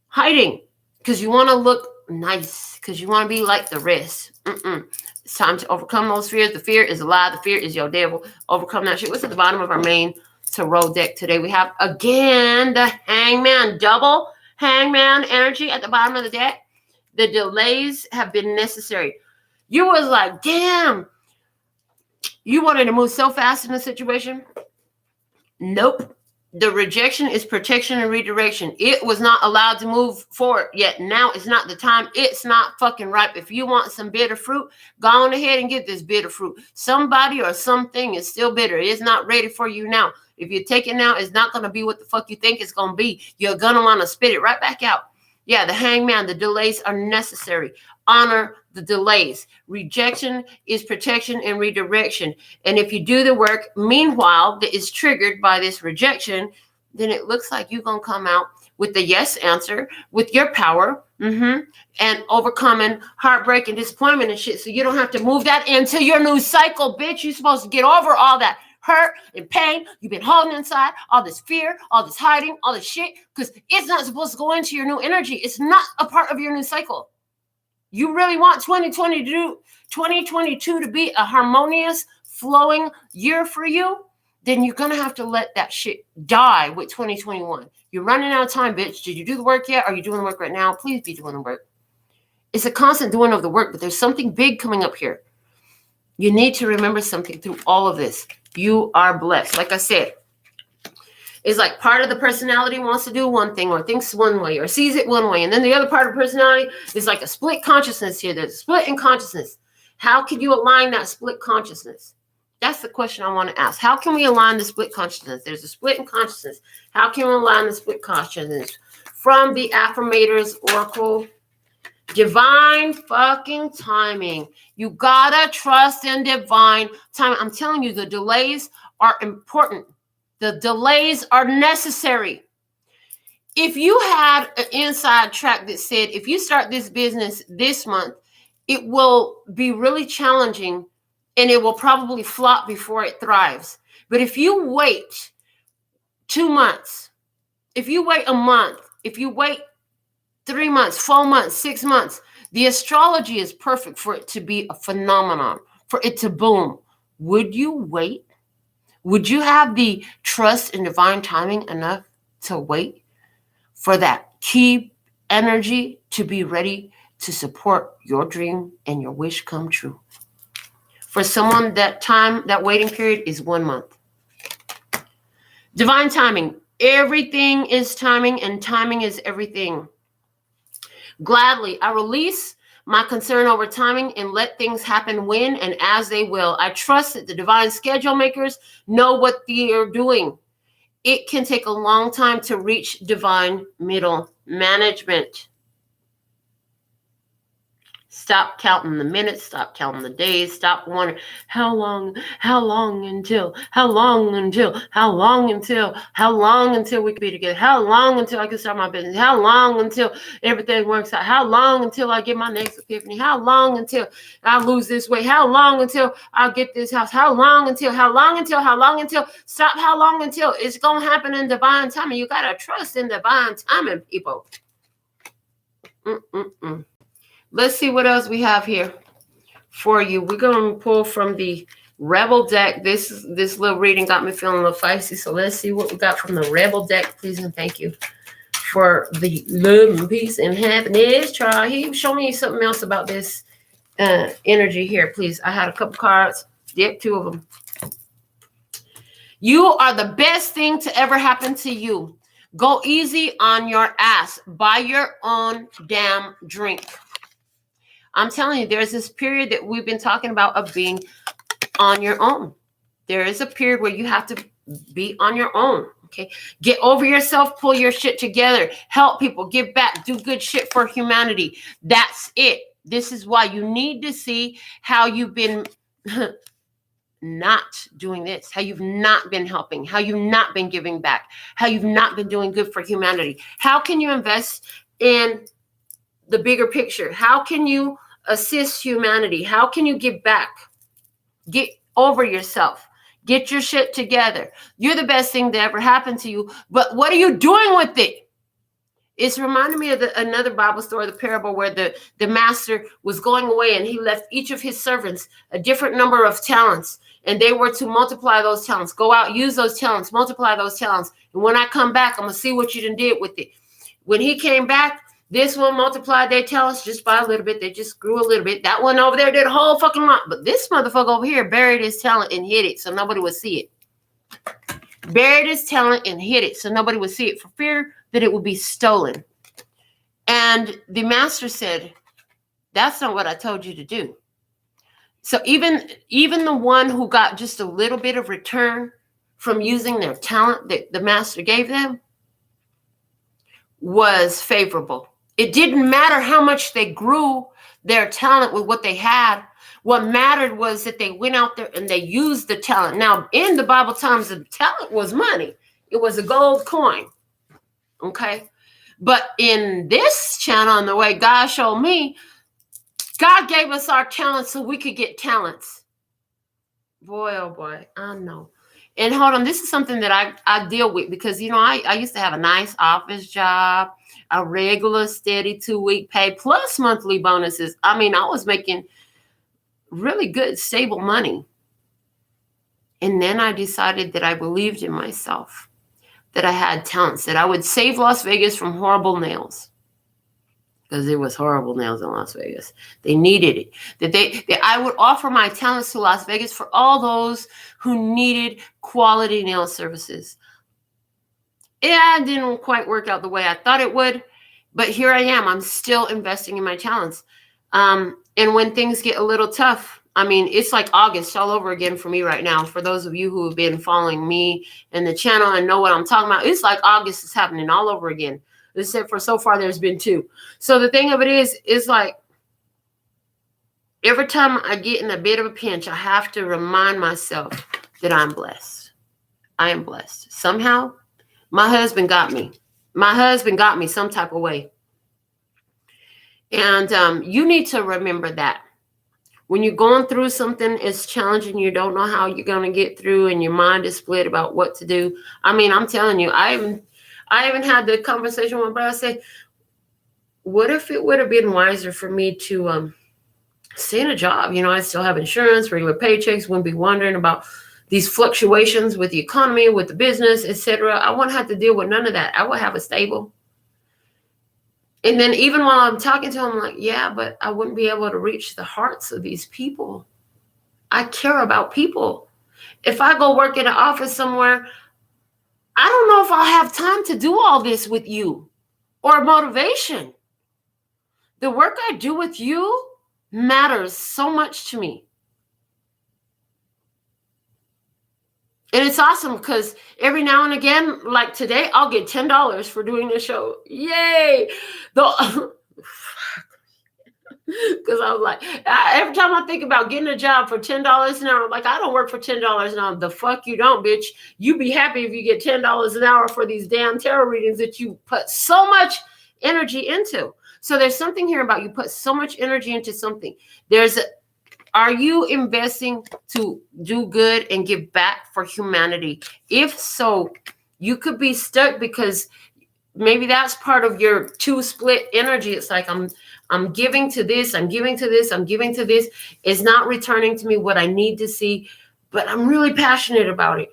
Hiding because you want to look nice, because you want to be like the rest. It's time to overcome those fears. The fear is a lie. The fear is your devil. Overcome that shit. What's at the bottom of our main tarot deck today? We have, again, the Hangman. Double Hangman energy at the bottom of the deck. The delays have been necessary. You was like, damn, you wanted to move so fast in the situation. Nope. The rejection is protection and redirection. It was not allowed to move forward yet. Now is not the time. It's not fucking ripe. If you want some bitter fruit, go on ahead and get this bitter fruit. Somebody or something is still bitter. It is not ready for you now. If you take it now, it's not going to be what the fuck you think it's going to be. You're going to want to spit it right back out. Yeah, the Hangman, the delays are necessary. Honor the delays. Rejection is protection and redirection. And if you do the work, meanwhile, that is triggered by this rejection, then it looks like you're going to come out with the yes answer, with your power, and overcoming heartbreak and disappointment and shit. So you don't have to move that into your new cycle, bitch. You're supposed to get over all that hurt and pain you've been holding inside, all this fear, all this hiding, all this shit, because it's not supposed to go into your new energy. It's not a part of your new cycle. You really want 2022 to be a harmonious, flowing year for you, then you're going to have to let that shit die with 2021. You're running out of time, bitch. Did you do the work yet? Are you doing the work right now? Please be doing the work. It's a constant doing of the work, but there's something big coming up here. You need to remember something through all of this. You are blessed. Like I said, it's like part of the personality wants to do one thing or thinks one way or sees it one way. And then the other part of the personality is like a split consciousness here. There's a split in consciousness. How can you align that split consciousness? That's the question I want to ask. How can we align the split consciousness? There's a split in consciousness. How can we align the split consciousness? From the Affirmators Oracle, divine fucking timing. You gotta trust in divine timing. I'm telling you, the delays are important. The delays are necessary. If you had an inside track that said, if you start this business this month, it will be really challenging and it will probably flop before it thrives. But if you wait 2 months, if you wait a month, if you wait 3 months, 4 months, 6 months, the astrology is perfect for it to be a phenomenon, for it to boom. Would you wait? Would you have the trust in divine timing enough to wait for that key energy to be ready to support your dream and your wish come true? For someone, that waiting period is 1 month. Divine timing. Everything is timing, and timing is everything. Gladly, I release my concern over timing and let things happen when and as they will. I trust that the divine schedule makers know what they are doing. It can take a long time to reach divine middle management. Stop counting the minutes, stop counting the days, stop wondering how long until we can be together, how long until I can start my business, how long until everything works out, how long until I get my next epiphany, how long until I lose this weight, how long until I get this house, how long until, stop how long until. It's going to happen in divine timing. You got to trust in divine timing, people. Let's see what else we have here for you. We're going to pull from the Rebel deck. This little reading got me feeling a little feisty. So let's see what we got from the Rebel deck. Please and thank you for the love and peace and happiness. Show me something else about this energy here, please. I had a couple cards. Yep, 2 of them. You are the best thing to ever happen to you. Go easy on your ass. Buy your own damn drink. I'm telling you, there's this period that we've been talking about of being on your own. There is a period where you have to be on your own, okay? Get over yourself, pull your shit together, help people, give back, do good shit for humanity. That's it. This is why you need to see how you've been not doing this, how you've not been helping, how you've not been giving back, how you've not been doing good for humanity. How can you invest in the bigger picture? How can you assist humanity? How can you give back? Get over yourself. Get your shit together. You're the best thing that ever happened to you. But what are you doing with it? It's reminding me of another Bible story, the parable where the master was going away and he left each of his servants a different number of talents. And they were to multiply those talents. Go out, use those talents, multiply those talents. And when I come back, I'm going to see what you done did with it. When he came back, this one multiplied their talents just by a little bit. They just grew a little bit. That one over there did a whole fucking lot. But this motherfucker over here buried his talent and hid it so nobody would see it. Buried his talent and hid it so nobody would see it for fear that it would be stolen. And the master said, that's not what I told you to do. So even the one who got just a little bit of return from using their talent that the master gave them was favorable. It didn't matter how much they grew their talent with what they had. What mattered was that they went out there and they used the talent. Now, in the Bible times, the talent was money. It was a gold coin. Okay? But in this channel, and the way God showed me, God gave us our talents so we could get talents. Boy, oh boy, I know. And hold on, this is something that I deal with because, you know, I used to have a nice office job, a regular, steady 2-week pay, plus monthly bonuses. I mean, I was making really good, stable money. And then I decided that I believed in myself, that I had talents, that I would save Las Vegas from horrible nails. because it was horrible nails in Las Vegas. They needed it. That I would offer my talents to Las Vegas for all those who needed quality nail services. It didn't quite work out the way I thought it would, but here I am. I'm still investing in my talents. And when things get a little tough, I mean, it's like August all over again for me right now. For those of you who have been following me and the channel and know what I'm talking about, it's like August is happening all over again. Except for so far, there's been 2. So the thing of it is like every time I get in a bit of a pinch, I have to remind myself that I'm blessed. I am blessed. Somehow, my husband got me. My husband got me some type of way. And you need to remember that. When you're going through something, it's challenging. You don't know how you're going to get through and your mind is split about what to do. I mean, I'm telling you, I even had the conversation with my brother. I said, what if it would have been wiser for me to stay in a job? You know, I still have insurance, regular paychecks, wouldn't be wondering about these fluctuations with the economy, with the business, etc. I wouldn't have to deal with none of that. I would have a stable. And then even while I'm talking to him, I'm like, yeah, but I wouldn't be able to reach the hearts of these people. I care about people. If I go work in an office somewhere, I don't know if I'll have time to do all this with you or motivation. The work I do with you matters so much to me. And it's awesome because every now and again, like today, I'll get $10 for doing this show. Yay! Because I was like, every time I think about getting a job for $10 an hour, I'm like, I don't work for $10 an hour. The fuck you don't, bitch. You be happy if you get $10 an hour for these damn tarot readings that you put so much energy into. So there's something here about you put so much energy into something. Are you investing to do good and give back for humanity? If so, you could be stuck because maybe that's part of your 2 split energy. It's like I'm giving to this, I'm giving to this, I'm giving to this. It's not returning to me what I need to see, but I'm really passionate about it.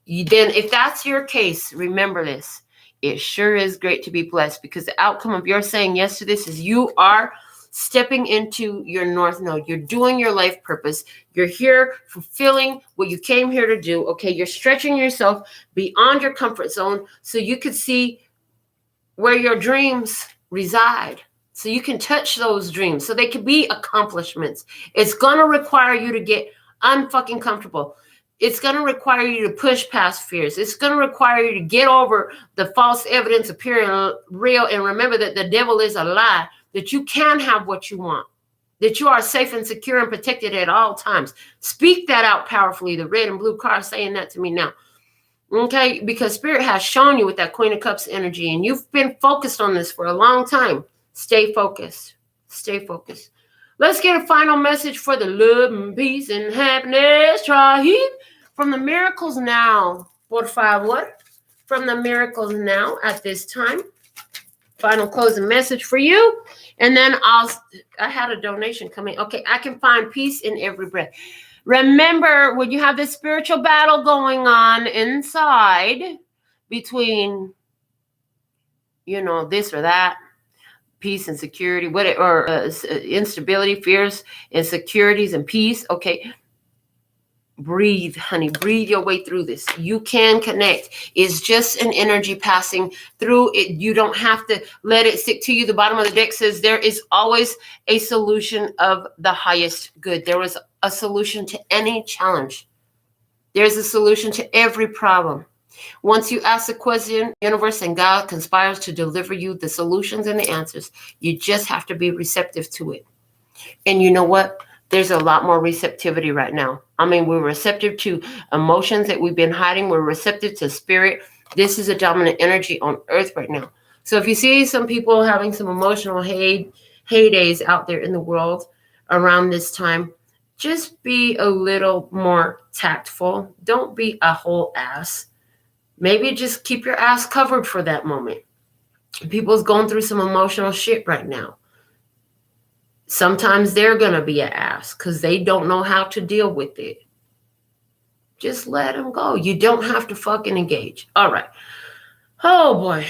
Then if that's your case, remember this. It sure is great to be blessed because the outcome of your saying yes to this is you are stepping into your North Node. You're doing your life purpose. You're here fulfilling what you came here to do. Okay, you're stretching yourself beyond your comfort zone so you can see where your dreams reside. So you can touch those dreams so they can be accomplishments. It's going to require you to get unfucking comfortable. It's going to require you to push past fears. It's going to require you to get over the false evidence appearing real and remember that the devil is a lie. That you can have what you want, that you are safe and secure and protected at all times. Speak that out powerfully. The red and blue card saying that to me now. Okay, because Spirit has shown you with that Queen of Cups energy, and you've been focused on this for a long time. Stay focused. Stay focused. Let's get a final message for the love and peace and happiness. Try it from the miracles now. Por favor. From the miracles now at this time. Final closing message for you. And then I had a donation coming. Okay, I can find peace in every breath. Remember, when you have this spiritual battle going on inside between, you know, this or that, peace and security, instability, fears, insecurities, and peace. Okay, breathe, honey. Breathe your way through this. You can connect. It's just an energy passing through it. You don't have to let it stick to you. The bottom of the deck says there is always a solution of the highest good. There is a solution to any challenge. There's a solution to every problem. Once you ask the question, universe and God conspires to deliver you the solutions and the answers. You just have to be receptive to it. And you know what? There's a lot more receptivity right now. I mean, we're receptive to emotions that we've been hiding. We're receptive to spirit. This is a dominant energy on earth right now. So if you see some people having some emotional heydays out there in the world around this time, just be a little more tactful. Don't be a whole ass. Maybe just keep your ass covered for that moment. People's going through some emotional shit right now. Sometimes they're going to be an ass because they don't know how to deal with it. Just let them go. You don't have to fucking engage. All right. Oh, boy.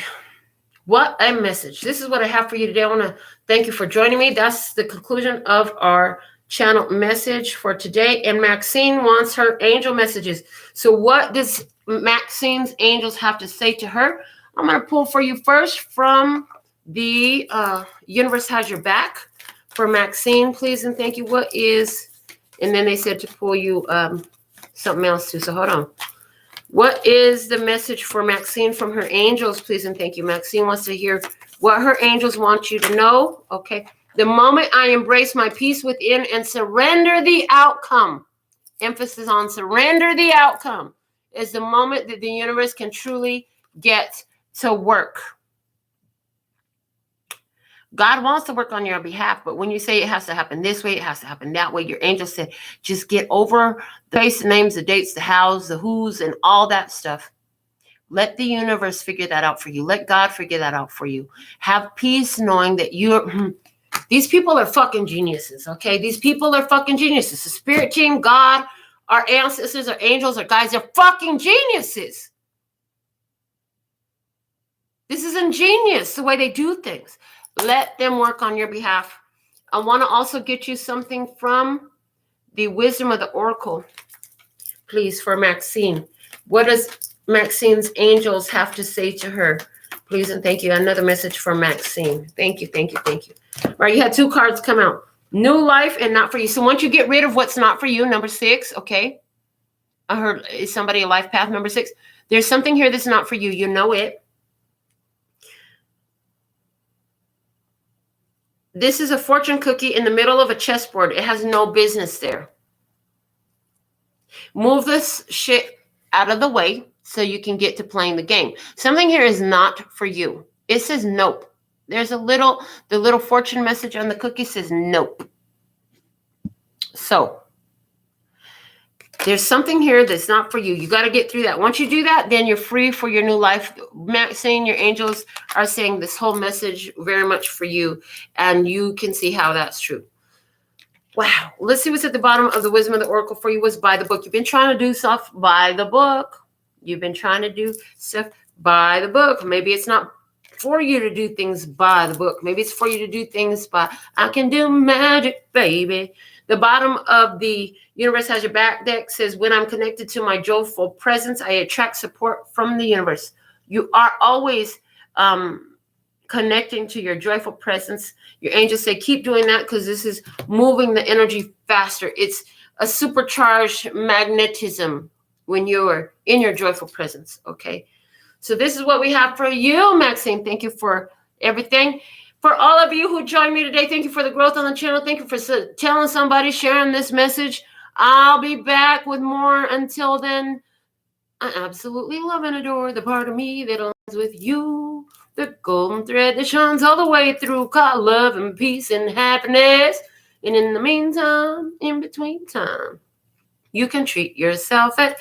What a message. This is what I have for you today. I want to thank you for joining me. That's the conclusion of our channel message for today. And Maxine wants her angel messages. So what does Maxine's angels have to say to her? I'm going to pull for you first from the Universe Has Your Back for Maxine, please and thank you. What is, and then they said to pull you something else too. So hold on. What is the message for Maxine from her angels, please and thank you? Maxine wants to hear what her angels want you to know. Okay. The moment I embrace my peace within and surrender the outcome, emphasis on surrender the outcome, is the moment that the universe can truly get to work. God wants to work on your behalf, but when you say it has to happen this way, it has to happen that way, your angel said, just get over the face, the names, the dates, the hows, the who's, and all that stuff. Let the universe figure that out for you. Let God figure that out for you. Have peace knowing that you're... These people are fucking geniuses, okay? These people are fucking geniuses. The spirit team, God, our ancestors, our angels, our guides, they're fucking geniuses. This is ingenious, the way they do things. Let them work on your behalf. I want to also get you something from the Wisdom of the Oracle, please, for Maxine. What does Maxine's angels have to say to her? Please and thank you. Another message from Maxine. Thank you, thank you, thank you. All right, you had two cards come out. New life and not for you. So once you get rid of what's not for you, number 6, okay? I heard, is somebody a life path, number 6? There's something here that's not for you. You know it. This is a fortune cookie in the middle of a chessboard. It has no business there. Move this shit out of the way so you can get to playing the game. Something here is not for you. It says nope. There's the little fortune message on the cookie says nope. So there's something here that's not for you. You got to get through that. Once you do that, then you're free for your new life. Maxine, your angels are saying this whole message very much for you, and you can see how that's true. Wow. Let's see what's at the bottom of the Wisdom of the Oracle for you was by the book. You've been trying to do stuff by the book. You've been trying to do stuff by the book. Maybe it's not for you to do things by the book. Maybe it's for you to do things by, I can do magic, baby. The bottom of the Universe Has Your Back deck says, when I'm connected to my joyful presence, I attract support from the universe. You are always connecting to your joyful presence. Your angels say, keep doing that because this is moving the energy faster. It's a supercharged magnetism when you're in your joyful presence, okay? So this is what we have for you, Maxine. Thank you for everything. For all of you who joined me today, thank you for the growth on the channel. Thank you for telling somebody, sharing this message. I'll be back with more. Until then, I absolutely love and adore the part of me that aligns with you. The golden thread that shines all the way through, called love and peace and happiness. And in the meantime, in between time, you can treat yourself at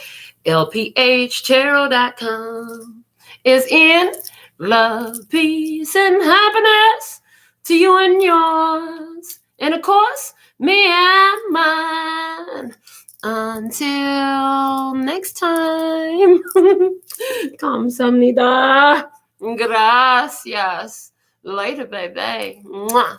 LPHtarot.com. Is in love, peace, and happiness to you and yours. And of course, me and mine. Until next time. Kamsahamnida. Gracias. Later, baby. Mwah.